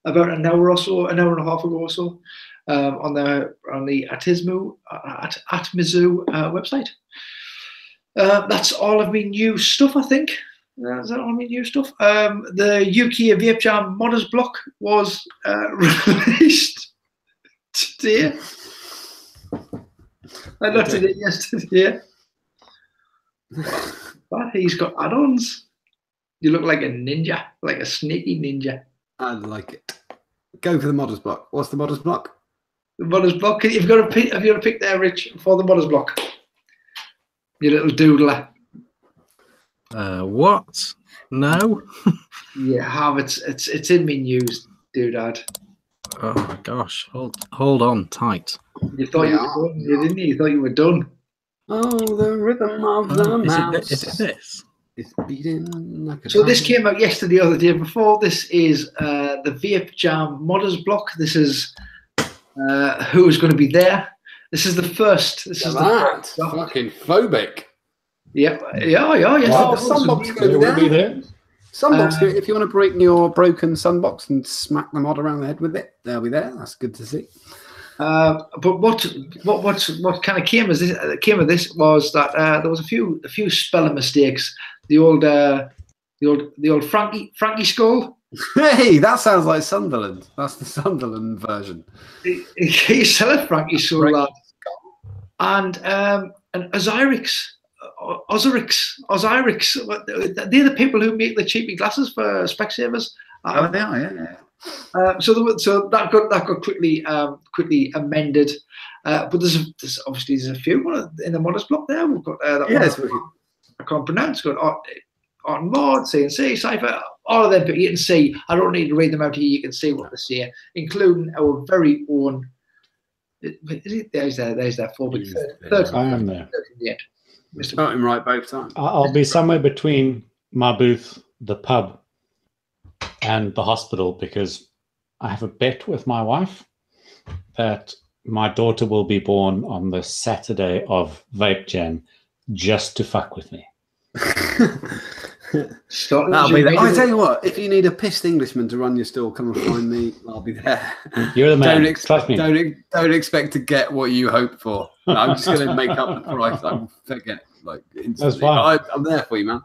about an hour and a half ago or so, on the Atmizu website. That's all of my new stuff, I think. Is that all my new stuff? The UK Vape Jam Modders block was released today. I looked at it yesterday. But he's got add-ons. You look like a ninja, like a sneaky ninja. I like it. Go for the Modders block. What's the Modders block? The Modders block. You've got to pick there, Rich, for the Modders block. You little doodler. What? No. Yeah, it's in me news, doodad. Oh my gosh! Hold on tight. You thought you were done, didn't you? You thought you were done. Oh, the rhythm of the mouse. Is it this? It's beating like a So this came out yesterday or the day before. This is the Vape Jam Modders block. This is who is going to be there. This is the first. This is the first. Fucking phobic. Yeah. Yes. Well, Sunbox going to be there. Sunbox, if you want to break your broken Sunbox and smack the mod around the head with it, they'll be there. That's good to see. But what kind of came of this was that there was a few spelling mistakes. The old Frankie Skull. Hey, that sounds like Sunderland. That's the Sunderland version. He said a Frankie Skull, lad. And Ozyrix. They're the people who make the cheapy glasses for Specsavers. Oh, they are, yeah. So that got quickly amended. But there's obviously a few in the Modders block there. We've got that one I can't pronounce. We've got Art and Mod, CNC, Cypher, all of them. But you can see, I don't need to read them out here. You can see what they say, including our very own. There's that third. I am there. The end. Got him right both times. I'll be somewhere between my booth, the pub, and the hospital, because I have a bet with my wife that my daughter will be born on the Saturday of Vape Jam just to fuck with me. That'll be there. I tell you what, if you need a pissed Englishman to run your store, come and find me. I'll be there. You're the man. Trust me. Don't expect to get what you hope for. I'm just going to make up the price. I'm forget instantly. That's fine. I'm there for you, man.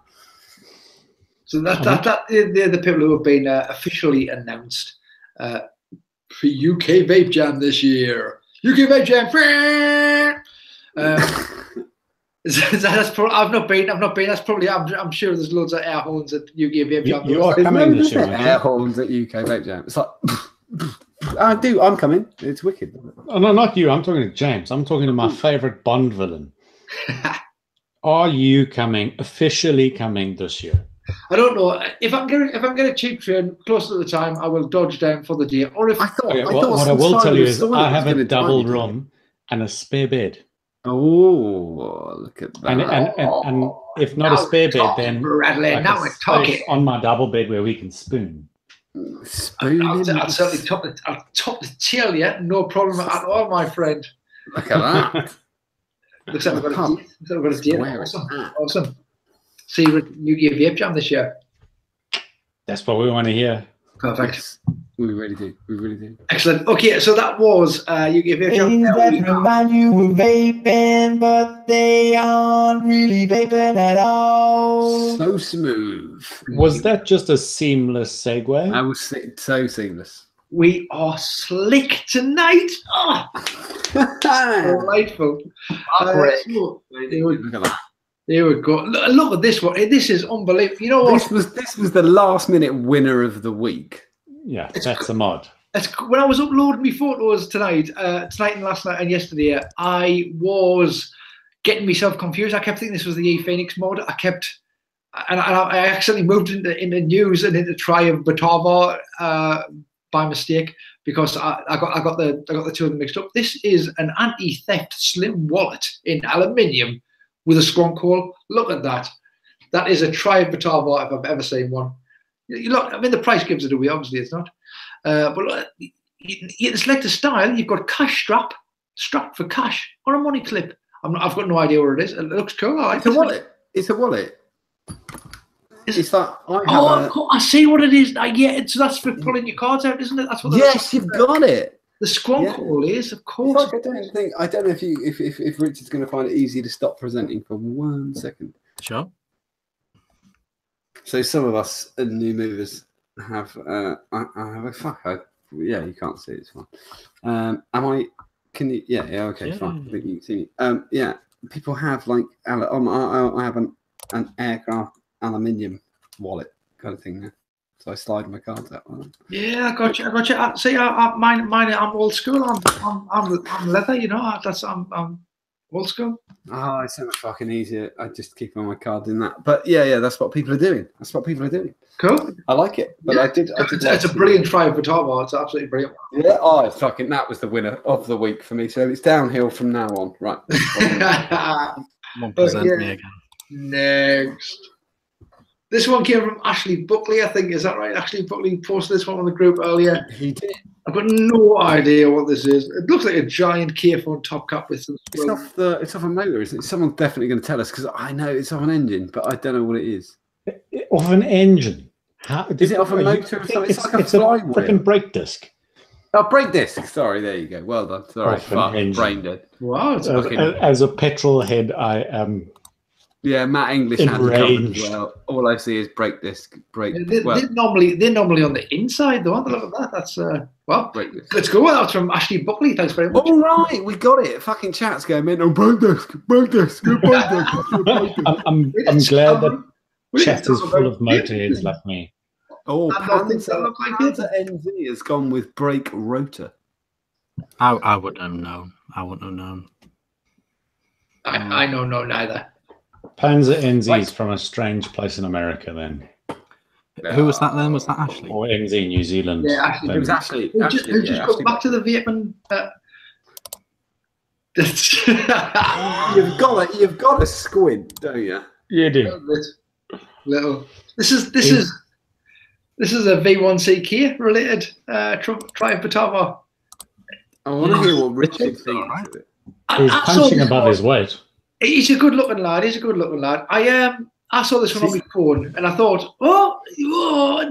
So they're the people who have been officially announced for UK Vape Jam this year. UK Vape Jam. I've not been. That's probably. I'm sure there's loads of air horns at UK Vape Jam. You are coming this year. Air horns at UK Vape Jam. It's like I'm coming. It's wicked. Oh, no, not you. I'm talking to James. I'm talking to my favorite Bond villain. Are you officially coming this year? I don't know. If I'm getting a cheap train close to the time, I will dodge down for the day. Or if what I will tell you is I have a double room and a spare bed. Oh, look at that! And if not a spare bed, then Bradley, like now we're talking on my double bed where we can spoon. Spooning. I'll certainly top the tail, yeah, no problem at all, my friend. Look at that! Looks like we've got a deal. Awesome. See you at UK Vape Jam this year. That's what we want to hear. Perfect. Yes, we really do. Excellent. Okay, so that was UK Vape Jam. Things that remind you of vaping, but they aren't really vaping at all. So smooth. Was that just a seamless segue? I was so seamless. We are slick tonight. Oh, delightful. Look at that. There we go. Look at this one. This is unbelievable. You know what? This was the last minute winner of the week. Yeah, that's a mod. When I was uploading my photos tonight and last night and yesterday, I was getting myself confused. I kept thinking this was the E Phoenix mod. I accidentally moved into news and into Triumph Batava by mistake because I got the two of them mixed up. This is an anti-theft slim wallet in aluminium with a squonk hole. Look at that. That is a Triumph Batava if I've ever seen one. Look, I mean, the price gives it away. Obviously, it's not. But look, you select a style. You've got cash strapped for cash, or a money clip. I've got no idea what it is. It looks cool. It's a wallet. It's a wallet. It's like I see what it is. Yeah, that's for pulling your cards out, isn't it? That's what. Yes, you've got it. The squonk hole is, of course. Like, I don't know if Richard's going to find it easy to stop presenting for 1 second. Sure. So some of us new movers have. Yeah, you can't see it. It's fine. Can you? Yeah. Okay. Fine. I think you can see me. Yeah. People have like. I have an aircraft aluminium wallet kind of thing now. So I slide my cards out. Yeah, I got you. See, mine. I'm old school. I'm leather. You know, I'm old school. Oh, it's so much fucking easier. I just keep all my cards in that. But yeah, that's what people are doing. Cool. I like it. But yeah. It's a brilliant try for Tava. It's absolutely brilliant. Yeah. Oh, it's fucking. That was the winner of the week for me. So it's downhill from now on. Right. Won't present me again. Next. This one came from Ashley Buckley, I think. Is that right? Ashley Buckley posted this one on the group earlier. He did. I've got no idea what this is. It looks like a giant K-phone top cap with some. It's off a motor, isn't it? Someone's definitely going to tell us because I know it's off an engine, but I don't know what it is. Off an engine? Is it off a motor? It's like a flywheel. Freaking brake disc. Oh, brake disc. Sorry, there you go. Well done. Sorry, brain dead. Wow. As a petrol head, I am. Yeah, Matt English has it covered as well. All I see is brake disc. They're normally on the inside, though, aren't they? Look at that. That's brake disc. Let's go. That's from Ashley Buckley. Thanks very much. All right, we got it. Fucking chat's going in. Oh, brake disc. I'm glad that chat is full of motorheads like me. Oh, Panzer NZ has gone with brake rotor. I wouldn't have known. I know neither. Panzer NZ is from a strange place in America then. Who was that then? Was that Ashley? Or NZ, New Zealand. Yeah, Ashley. It was Ashley. Who just got back to the vaping. You've got a squint, don't you? You do. Little. This is a V1CK related Triumph Batava. I want to hear what Richard thinks of it. He's punching above his weight. He's a good looking lad. I saw this one on my phone and I thought, oh,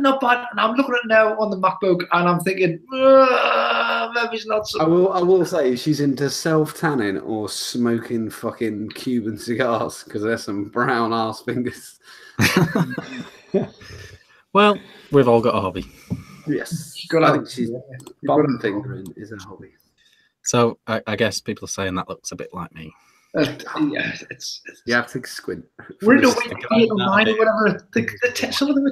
not bad. And I'm looking at it now on the MacBook and I'm thinking, maybe it's not so. I will say she's into self-tanning or smoking fucking Cuban cigars because there's some brown ass fingers. Well, we've all got a hobby. Yes. I think she's bottom fingering is a hobby. So I guess people are saying that looks a bit like me. Yeah, it's you have to squint. We're in a way mind or whatever. Some of them are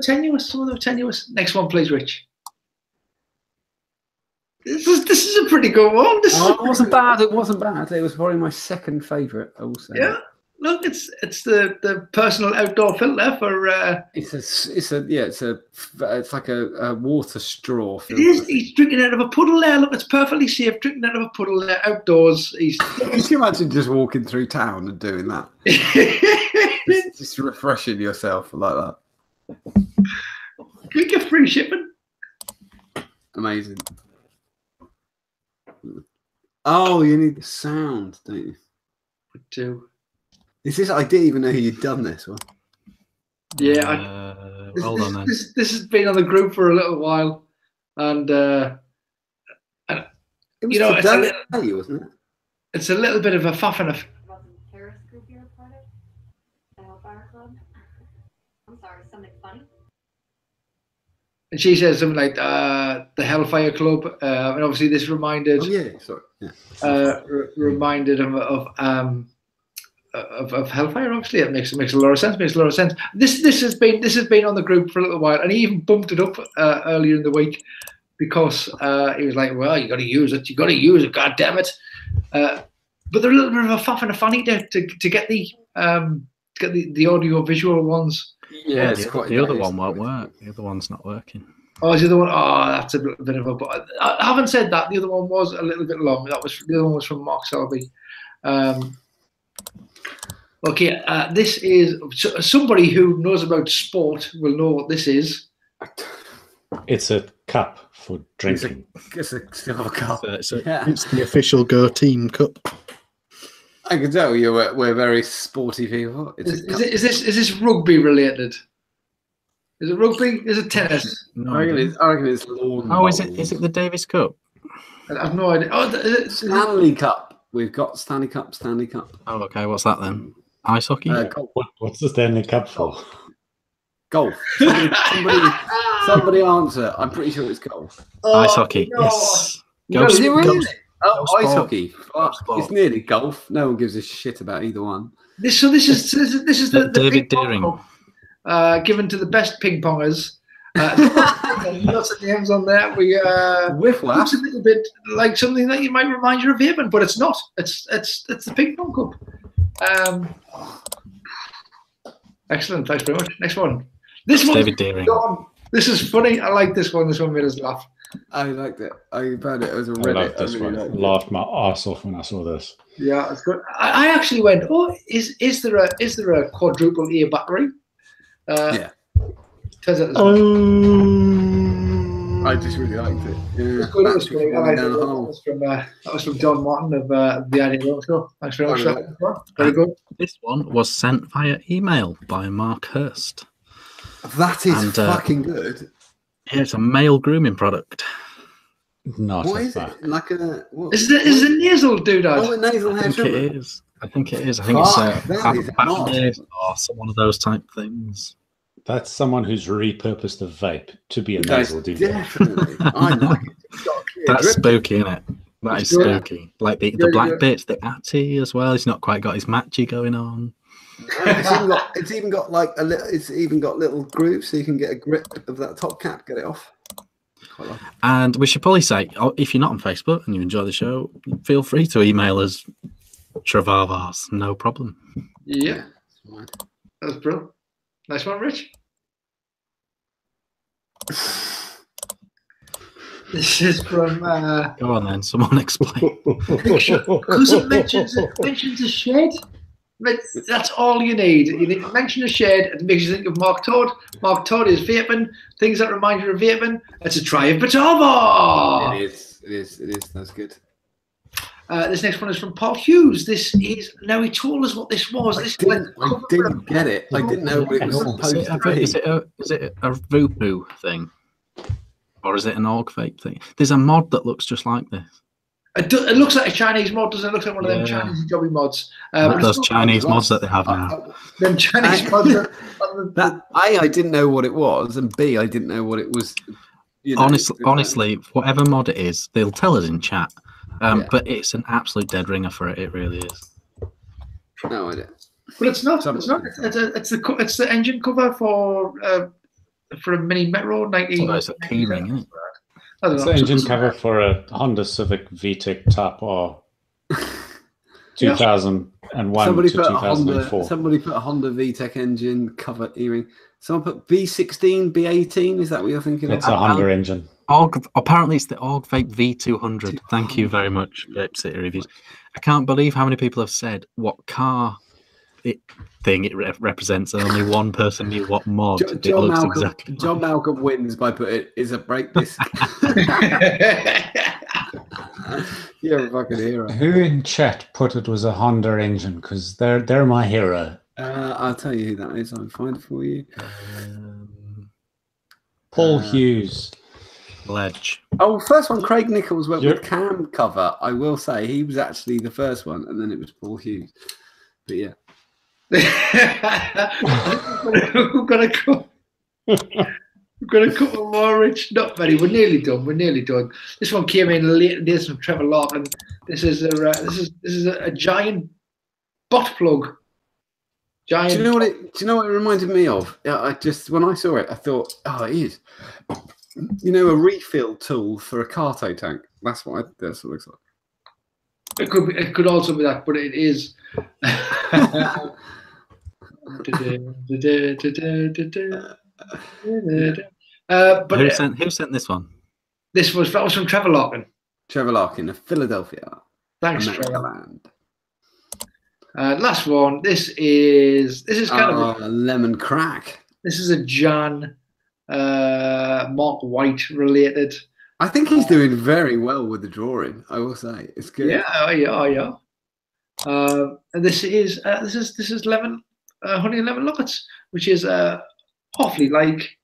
tenuous. Next one, please, Rich. This is a pretty good one. It wasn't bad. It was probably my second favourite. I will say. Yeah. Look, it's the personal outdoor filter for. It's like a water straw filter. It is. He's drinking out of a puddle there. Look, it's perfectly safe drinking out of a puddle there outdoors. Can you imagine just walking through town and doing that? just refreshing yourself like that. Can we get free shipping? Amazing. Oh, you need the sound, don't you? I do. I didn't even know you'd done this one. Yeah, hold on then. This has been on the group for a little while, and it was today, wasn't it? It's a little bit of a faff and a. Terrorist group you're a part of? The Hellfire Club? I'm sorry, something funny? And she says something like the Hellfire Club, and obviously this reminded. Oh yeah, sorry. Yeah. Reminded him of of Hellfire. Obviously, it makes a lot of sense. Makes a lot of sense. This has been on the group for a little while, and he even bumped it up earlier in the week because he was like, "Well, you got to use it. You got to use it. God damn it!" But they're a little bit of a faff and a fanny to get the audio visual ones. Yeah, the other one won't work. The other one's not working. Oh, is the other one? Oh, that's a bit of a. But I haven't said that. The other one was a little bit long. The other one was from Mark Selby. Okay, this is somebody who knows about sport will know what this is. It's a cup for drinking. It's a silver cup. It's the official Go Team Cup. I can tell you we're very sporty people. Is this rugby related? Is it rugby? Is it tennis? No, I reckon it's lawn. Oh, is it the Davis Cup? I have no idea. Oh, Stanley Cup. We've got Stanley Cup. Oh, okay. What's that then? Ice hockey? What's the Stanley Cup for? Golf. Somebody answer. I'm pretty sure it's golf. Ice hockky. No. Yes. Is it really? Go ice sport. hockey. It's nearly golf. No one gives a shit about either one. This is the David Deering. Given to the best ping pongers. Lots of names on there. We Whiff whack. looks a little bit like something that you might remind you of vaping, but it's not. It's the ping pong cup. Excellent. Thanks very much. Next one. This one. David Deering. This is funny. I like this one. This one made us laugh. I liked it. I found it as a I Reddit. love this one. Laughed my ass off when I saw this. Yeah, it's good. I actually went, oh, is there a quadruple A battery? Yeah. Turns out there's I just really liked it. Yeah. It's good. It was Battery funny. I liked down it. the hole. That was from John Martin of the RDAs. So thanks very much for that. Very good. This one was sent via email by Mark Hurst. That is fucking good. Yeah, it's a male grooming product. Not What a is fact. it? Like a what? Is it a nasal doodad? Oh, a nasal hair I think trimmer. it is. I think it's Fuck, that is not- or some one of those type things. That's someone who's repurposed a vape to be a That's nasal dude. definitely. I like it. It's got a clear That's drip. spooky, isn't it? That is Good. spooky. Like the Good, black good. bits, the atty as well. He's not quite got his matchy going on. It's even got like a little. It's even got little grooves, so you can get a grip of that top cap, get it off. Quite like it. And we should probably say, if you're not on Facebook and you enjoy the show, feel free to email us Travavars, no problem. Yeah, It's fine. that's brilliant. Nice one, Rich. This is from Go on then, someone explain. because it mentions a shed. But that's all you need. You need to mention a shed. It makes you think of Mark Todd. Mark Todd is vaping. Things that remind you of vaping. It's a try of Batava. It is. That's good. This next one is from Paul Hughes. This is now he told us what this was. I This didn't get it. I didn't know what it was supposed to be. Is it a Voopoo thing? Or is it an org vape thing? There's a mod that looks just like this. It looks like a Chinese mod, doesn't it? It looks like one of them Yeah. Chinese jobby mods. Like But those it's Chinese mods that they have now. them Chinese mods. That I didn't know what it was, and B, I didn't know what it was. You know, Honestly, whatever mod it is, they'll tell us in chat. Yeah. But it's an absolute dead ringer for it. It really is. no idea. But it's not. It's not. It's the engine cover for a Mini Metro 90. It's a key ring, isn't it? I don't It's know. the engine cover for a Honda Civic VTEC Type R 2001 to 2004. Somebody put a Honda VTEC engine cover earring. Someone put B16, B18. Is that what you're thinking It's of? a Honda engine. Apparently, it's the Org Vape V200. Thank you very much, Vape City Reviews. I can't believe how many people have said what car it represents, and only one person knew what mod it looks exactly like. John Malcolm wins by putting it is a brake disc. You're a fucking hero. Who in chat put it was a Honda engine? Because they're my hero. I'll tell you who that is. I'll find it for you. Paul Hughes. Ledge. Oh, first one, Craig Nichols went Yep. with cam cover. I will say he was actually the first one, and then it was Paul Hughes. But yeah. We've got a couple more, Rich. Not many. We're nearly done. This one came in late. This from Trevor Larkin. This is a giant butt plug Giant. Do you know what it? Do you know what it reminded me of? Yeah, I just when I saw it, I thought, oh, it is. You know, a refill tool for a carto tank. That's what it looks like. It could be. It could also be that, but it is. But who sent this one? that was from Trevor Larkin. Trevor Larkin of Philadelphia. Thanks, America Trevor. land. Last one. This is kind of a lemon crack. this is a Jan Mark White related. I think he's doing very well with the drawing. I will say it's good. Yeah. And this is 11 honey and lemon nuggets, which is awfully like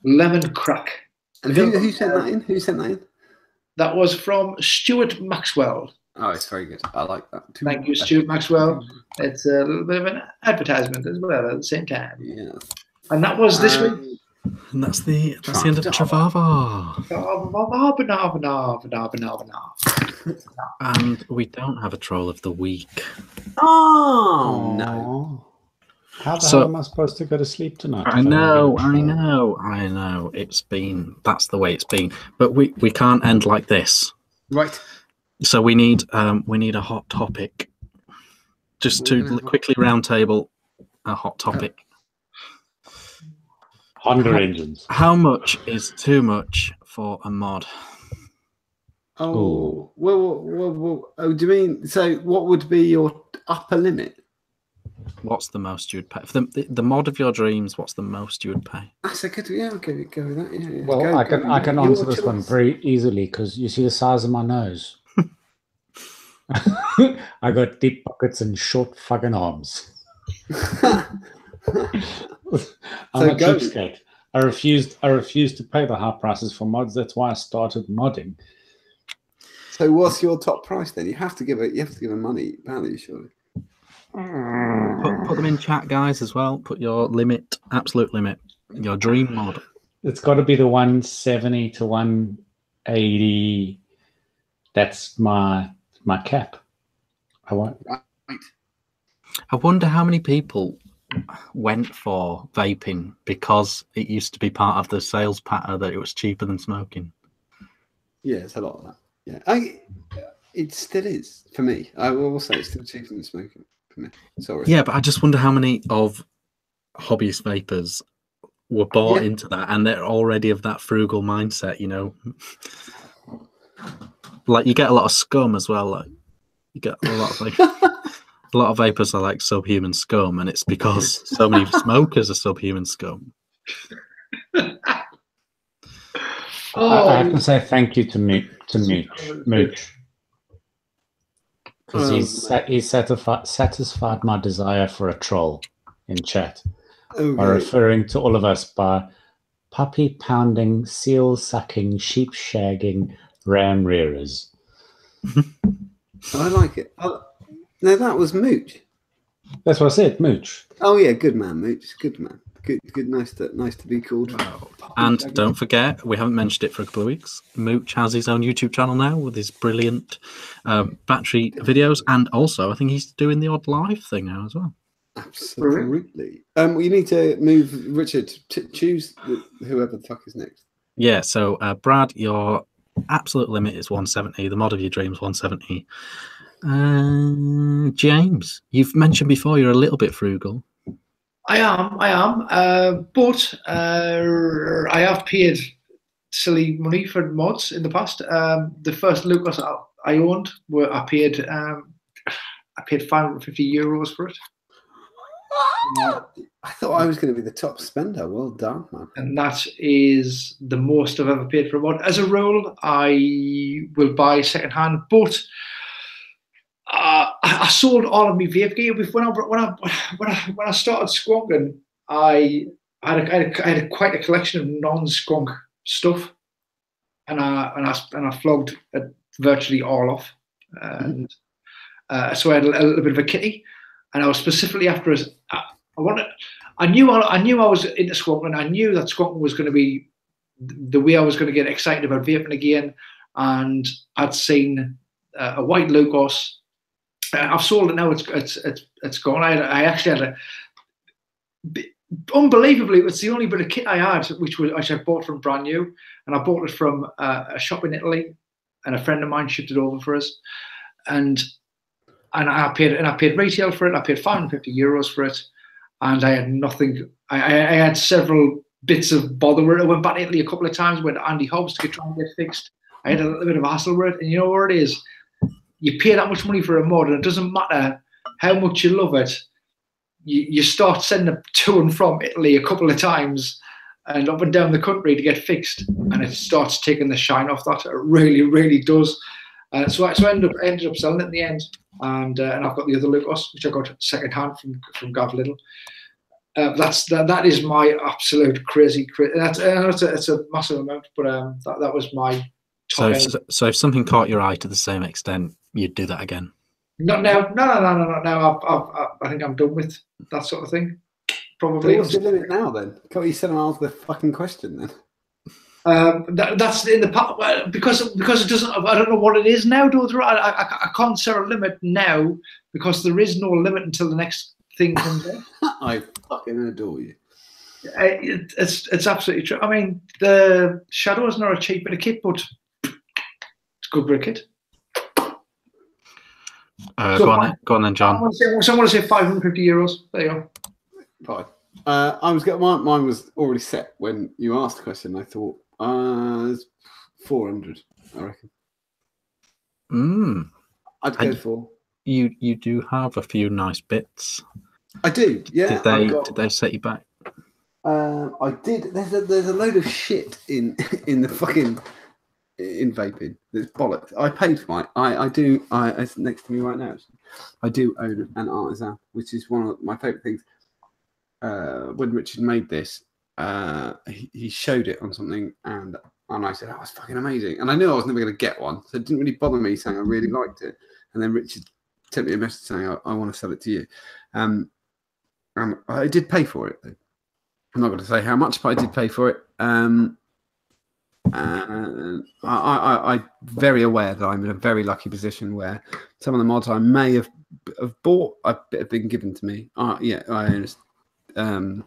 lemon crack. And who sent that in? Who sent that in? That was from Stuart Maxwell. Oh, it's very good. I like that too. Thank you, Stuart Maxwell. It's a little bit of an advertisement as well at the same time. Yeah. And that was this week. And that's the end of Travava. And we don't have a troll of the week. Oh no. How the hell am I supposed to go to sleep tonight? I know. That's the way it's been. But we can't end like this. Right. So we need a hot topic. Just to quickly round table a hot topic. Honda engines. How much is too much for a mod? Oh, well. Oh, do you mean so? What would be your upper limit? What's the most you'd pay for the mod of your dreams? What's the most you would pay? That's a good. Yeah, I'll go with that. Yeah. Well, I can answer this one very easily because you see the size of my nose. I got deep pockets and short fucking arms. I'm a cheapskate. I refused to pay the high prices for mods. That's why I started modding. So what's your top price then? You have to give a money value, surely. Put them in chat, guys, as well. Put your limit, absolute limit, your dream mod. It's got to be the 170 to 180. That's my cap. I want. I wonder how many people went for vaping because it used to be part of the sales patter that it was cheaper than smoking. Yeah, it's a lot of that. Yeah, it still is for me. I will say it's still cheaper than smoking for me. Sorry. Yeah, but I just wonder how many of hobbyist vapors were bought into that, and they're already of that frugal mindset. You know, like you get a lot of scum as well. Like you get a lot of like. A lot of vapors are like subhuman scum, and it's because so many smokers are subhuman scum. I have to say thank you to Mooch, because he's satisfied my desire for a troll in chat by referring to all of us by puppy pounding, seal sucking, sheep shagging, ram rearers. I like it. No, that was Mooch. That's what I said, Mooch. Oh yeah, good man, Mooch. Good man. Good. Nice to be called. Wow. And don't forget, we haven't mentioned it for a couple of weeks. Mooch has his own YouTube channel now with his brilliant battery videos, and also I think he's doing the odd live thing now as well. Absolutely. You need to move, Richard. Choose whoever the fuck is next. Yeah. So Brad, your absolute limit is 170. The mod of your dreams 170. James, you've mentioned before you're a little bit frugal. I am, but I have paid silly money for mods in the past. The first Lucas I owned, I paid €550 for it. I thought I was going to be the top spender. Well done, man. And that is the most I've ever paid for a mod. As a rule, I will buy secondhand, but I sold all of my vape gear. When I started squonking, I had quite a collection of non-skunk stuff, and I flogged it virtually all off, and so I had a little bit of a kitty, and I was specifically after us. I knew I was into squonking. I knew that squonking was going to be the way I was going to get excited about vaping again, and I'd seen a white Lucas I've sold it now. It's gone. I actually had unbelievably, it's the only bit of kit I had, which I bought from brand new, and I bought it from a shop in Italy, and a friend of mine shipped it over for us, and I paid retail for it. I paid €550 for it, and I had nothing. I had several bits of bother with it. I went back to Italy a couple of times, went to Andy Hobbs to try and get fixed. I had a little bit of a hassle with it, and you know what it is? You pay that much money for a mod, and it doesn't matter how much you love it. You start sending it to and from Italy a couple of times and up and down the country to get fixed, and it starts taking the shine off that. It really, really does. So I ended up selling it in the end, and I've got the other Lucas, which I got second hand from Gav Little. That is my absolute crazy. It's a massive amount, but that was my top end. So if something caught your eye to the same extent, you'd do that again. Not now. No. I think I'm done with that sort of thing. Probably. So what's your limit now then? Can't you send them answer the fucking question then? That's in the part because it doesn't. I don't know what it is now. I can't set a limit now because there is no limit until the next thing comes in. I fucking adore you. It's absolutely true. I mean, the Shadow is not a cheap bit of kit, but it's good bit of kit. Go on then, John. Someone say €550. There you go. Fine. I was getting mine was already set when you asked the question. I thought it's 400. I reckon. I'd go for. You do have a few nice bits. I do. Yeah. Did they set you back? I did. There's a load of shit in the fucking. In vaping, it's bollocks. I paid for it. I do. It's next to me right now. Actually. I do own an artisan, which is one of my favorite things. When Richard made this, he showed it on something, and I said, "Oh, it's fucking amazing." And I knew I was never going to get one, so it didn't really bother me saying I really liked it. And then Richard sent me a message saying, "I want to sell it to you." I did pay for it. Though. I'm not going to say how much, but I did pay for it. I'm very aware that I'm in a very lucky position where some of the mods I may have bought have been given to me. I own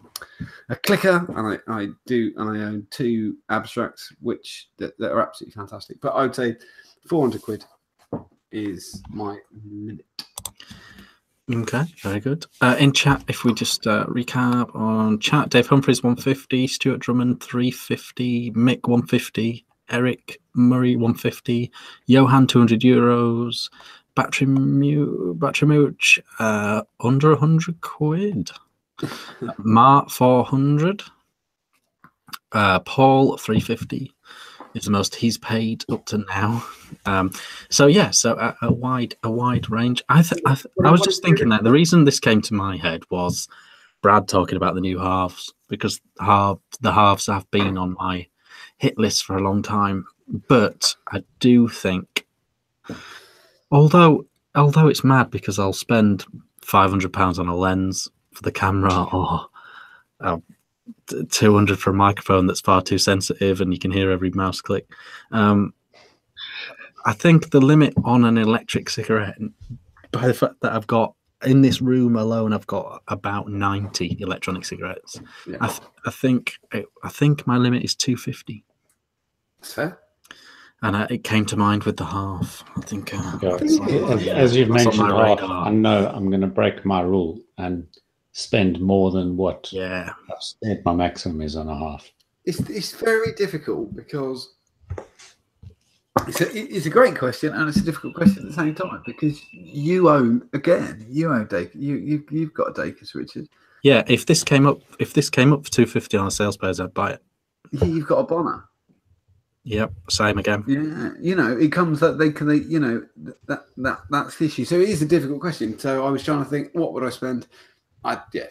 a clicker, and I own 2 abstracts, which that are absolutely fantastic. But I would say 400 quid is my limit. Okay, very good. In chat, if we just recap on chat, Dave Humphries 150, Stuart Drummond 350, Mick 150, Eric Murray 150, Johan €200, Battery Mooch under 100 quid, Mark 400, Paul 350 is the most he's paid up to now. So a wide range. I was just thinking that the reason this came to my head was Brad talking about the new halves, because the halves have been on my hit list for a long time. But I do think, although it's mad because I'll spend £500 on a lens for the camera, or 200 for a microphone that's far too sensitive and you can hear every mouse click. I think the limit on an electric cigarette, by the fact that I've got in this room alone, I've got about 90 electronic cigarettes. Yeah. I think my limit is 250. That's fair. And it came to mind with the half. I think as you've mentioned, I know I'm going to break my rule and spend more than what I've said my maximum is on a half. It's very difficult because it's a great question and it's a difficult question at the same time, because you own Dacus. You've got a Dacus, Richard. Yeah, if this came up for 250 on a sales page, I'd buy it. You've got a Bonner. Yep, same again. Yeah, it comes that that's the issue. So it is a difficult question. So I was trying to think, what would I spend?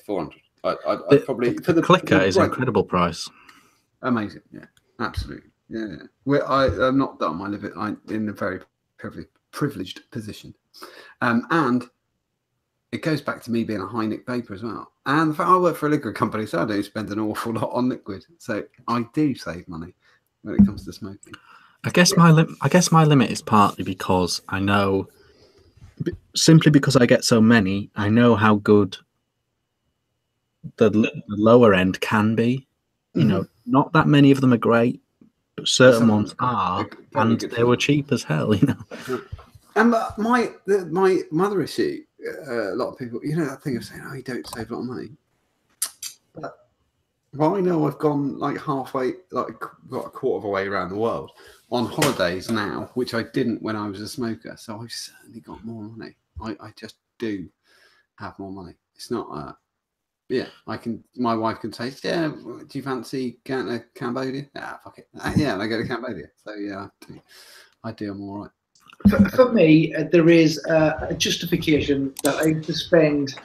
400. I'd probably for the clicker is an incredible price. Amazing, yeah, absolutely, yeah. I'm not done my limit. I'm in a very privileged position, and it goes back to me being a high nick vapor as well. And the fact I work for a liquid company, so I do spend an awful lot on liquid. So I do save money when it comes to smoking. I guess my limit is partly because I know simply because I get so many, I know how good the lower end can be. You know, not that many of them are great, but certain ones are, and they were cheap as hell. You know. And my mother issue, a lot of people, you know, that thing of saying, "Oh, you don't save a lot of money." But I know I've gone like halfway, like got a quarter of a way around the world on holidays now, which I didn't when I was a smoker. So I've certainly got more money. I just do have more money. It's not. Yeah, I can. My wife can say, "Yeah, do you fancy going to Cambodia?" Nah, fuck it. Yeah, and I go to Cambodia. So yeah, I do. I'm all right. For me, there is a justification that I used to spend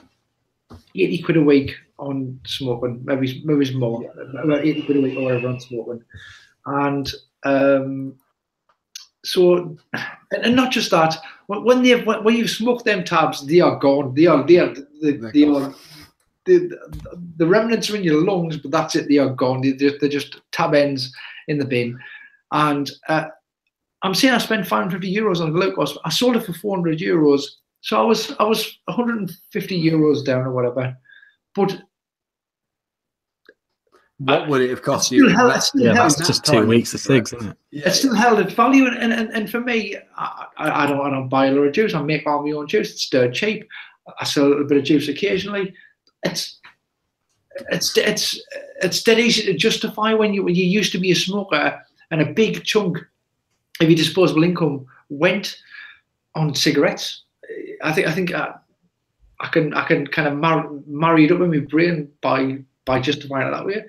80 quid a week on smoking, maybe more, about 80 quid a week or whatever on smoking. And so, and not just that, when you've smoked them tabs, they are gone. The remnants are in your lungs, but that's it. They are gone. They're just tab ends in the bin. And I'm saying I spent €550 on glucose. I sold it for €400, so I was €150 down or whatever. But what would it have cost you? That's just 2 weeks of cigs, isn't it? Yeah, it still held its value, and for me, I don't buy a lot of juice. I make all my own juice. It's dirt cheap. I sell a little bit of juice occasionally. It's dead easy to justify when you used to be a smoker and a big chunk of your disposable income went on cigarettes. I think I can kind of marry it up in my brain by justifying it that way.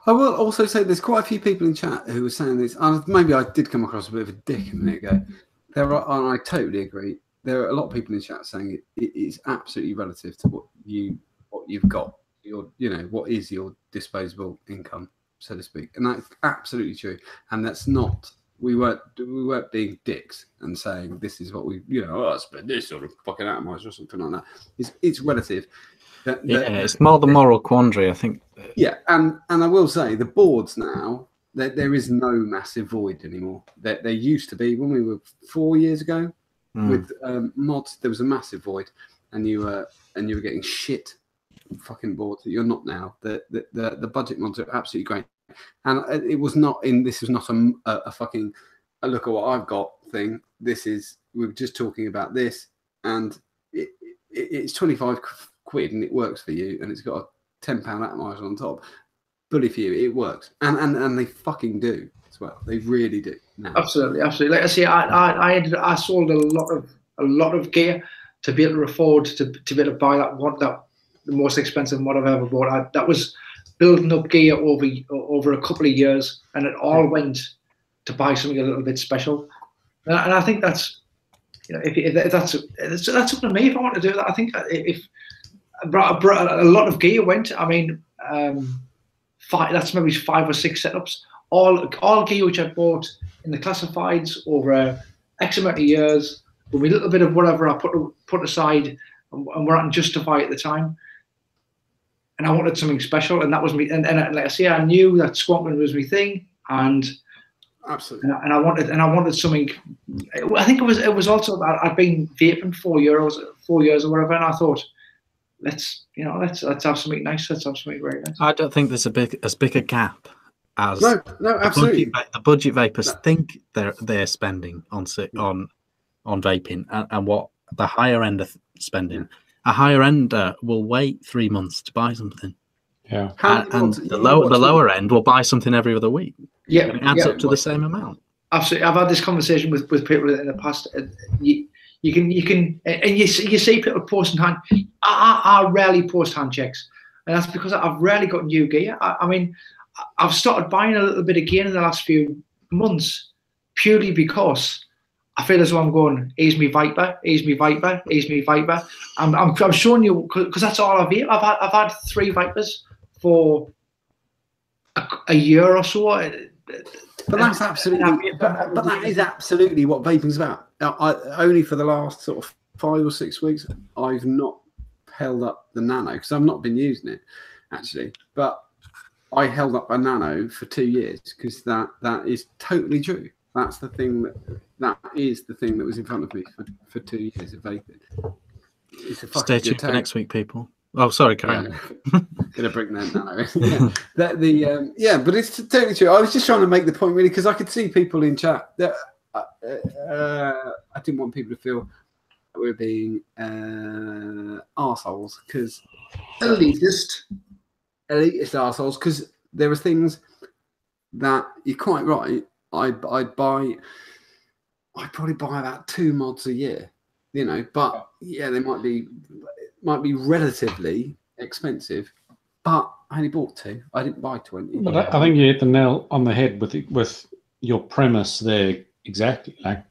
I will also say there's quite a few people in chat who were saying this. Maybe I did come across a bit of a dick a minute ago. And I totally agree. There are a lot of people in chat saying it is absolutely relative to what you've got. What is your disposable income, so to speak, and that's absolutely true. And that's not. We weren't being dicks and saying this is what we, I spend this sort of fucking atomizer or something like that. It's relative. It's more the moral quandary, I think. Yeah, and I will say the boards now, there is no massive void anymore. There used to be when we were 4 years ago with mods. There was a massive void, and you were getting shit fucking boards that you're not now. The budget mods are absolutely great. And it was not in. This was not a fucking a look at what I've got thing. We're just talking about this, and it's 25 quid, and it works for you, and it's got a £10 atomizer on top. Bully for you, it works, and they fucking do as well. They really do. Now. Absolutely. Like I say, I sold a lot of gear to be able to afford to be able to buy the most expensive mod I've ever bought. That was building up gear over a couple of years, and it all went to buy something a little bit special. And I think that's, if that's up to me if I want to do that. I think if a lot of gear went, I mean, that's maybe 5 or 6 setups. All gear which I bought in the classifieds over X amount of years, with a little bit of whatever I put aside and where I can justify at the time. And I wanted something special, and that was me. And like I say, I knew that squatting was my thing, and absolutely. And I wanted something. I think it was also I'd been vaping 4 years or whatever, and I thought, let's have something nice. Let's have something very nice. I don't think there's as big a gap as no, absolutely. The budget vapors think they're spending on vaping, and what the higher end are spending. A higher ender will wait 3 months to buy something. Yeah. And the lower end will buy something every other week. Yeah. And it adds up to the same amount. Absolutely. I've had this conversation with people in the past. You can and you see people posting hand. I rarely post hand checks, and that's because I've rarely got new gear. I mean, I've started buying a little bit of gear in the last few months purely because I feel as though I'm going, ease me Viper. I'm showing you because that's all I've had. I've had 3 Vipers for a year or so. But that's absolutely. But that is absolutely what vaping's about. Only for the last sort of 5 or 6 weeks, I've not held up the Nano because I've not been using it actually. But I held up a Nano for 2 years because that is totally true. That's the thing that is the thing that was in front of me for 2 years of vaping. It's a fucking Stay good tuned for tag. next week, people. Oh, sorry, Karen. Gonna bring that now. Yeah, but it's totally true. I was just trying to make the point really because I could see people in chat that I didn't want people to feel that we're being arseholes because Elitist arseholes because there was things that you're quite right. I'd probably buy about 2 mods a year, you know, but yeah, they might be relatively expensive, but I only bought 2. I didn't buy 20. But I think you hit the nail on the head with your premise there exactly. Like,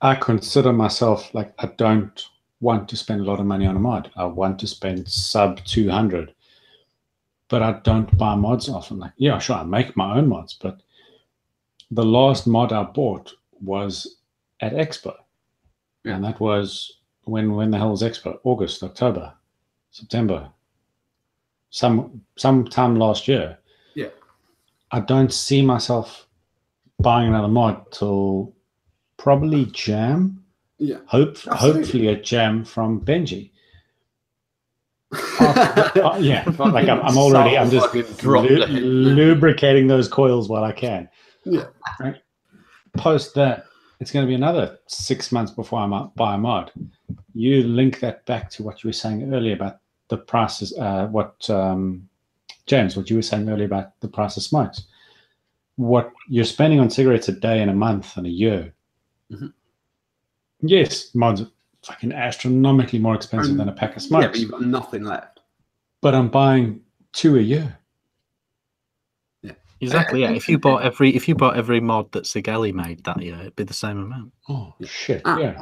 I consider myself like I don't want to spend a lot of money on a mod. I want to spend sub 200, but I don't buy mods often. Like, yeah, sure, I make my own mods, but the last mod I bought was at Expo, and that was when the hell was Expo? August, October, September, sometime last year. Yeah, I don't see myself buying another mod till probably Jam. Yeah, hopefully a Jam from Benji. Yeah, like I'm just lubricating those coils while I can. Yeah. Right. Post that, it's going to be another 6 months before I might buy a mod. You link that back to what you were saying earlier about the prices. James, what you were saying earlier about the price of smokes. What you're spending on cigarettes a day and a month and a year. Mm-hmm. Yes, mods are fucking astronomically more expensive than a pack of smokes. Yeah, but you've got nothing left. But I'm buying 2 a year. Yeah, exactly. Yeah, if you bought every mod that Sigelli made that year, it'd be the same amount. Oh shit! Yeah,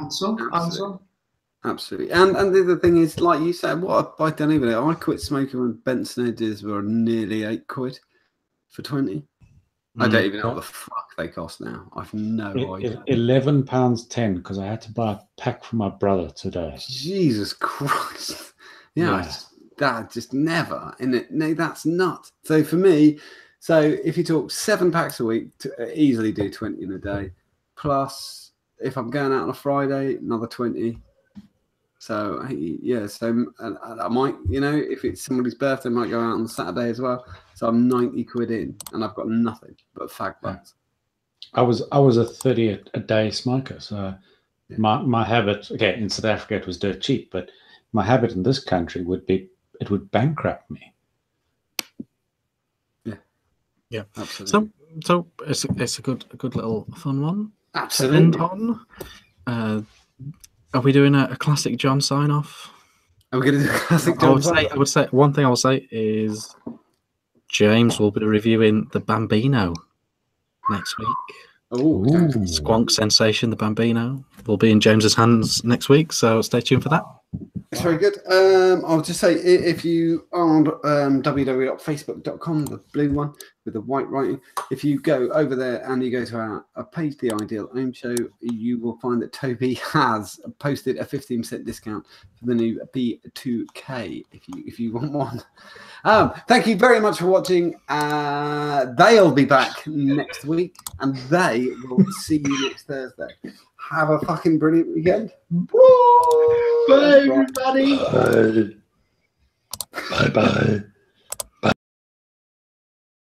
absolutely. And the other thing is, like you said, I don't even know. I quit smoking when Benson edges were nearly £8 for 20. I don't even know what the fuck they cost now. I've no idea. £11.10 because I had to buy a pack for my brother today. Jesus Christ! Yeah. That just never. No, that's nuts. So for me, if you talk 7 packs a week, to easily do 20 in a day. Plus, if I'm going out on a Friday, another 20. So yeah, I might, you know, if it's somebody's birthday, I might go out on Saturday as well. So I'm £90 in, and I've got nothing but fag butts. I was a 30 a day smoker, so my habit, okay, in South Africa it was dirt cheap, but my habit in this country would bankrupt me. Yeah, absolutely. So it's a good little fun one. Absolutely. To end on. Are we doing a classic John sign off? Are we going to do a classic John? I would say one thing I will say is James will be reviewing the Bambino next week. Oh, Squonk Sensation, the Bambino will be in James's hands next week, so stay tuned for that. It's very good. I'll just say, if you are on www.facebook.com, the blue one with the white writing, if you go over there and you go to our page, The Ideal Home Show, you will find that Toby has posted a 15% discount for the new B2K if you want one. Thank you very much for watching. They'll be back next week, and they will see you next Thursday. Have a fucking brilliant weekend. Bye, everybody. Bye bye.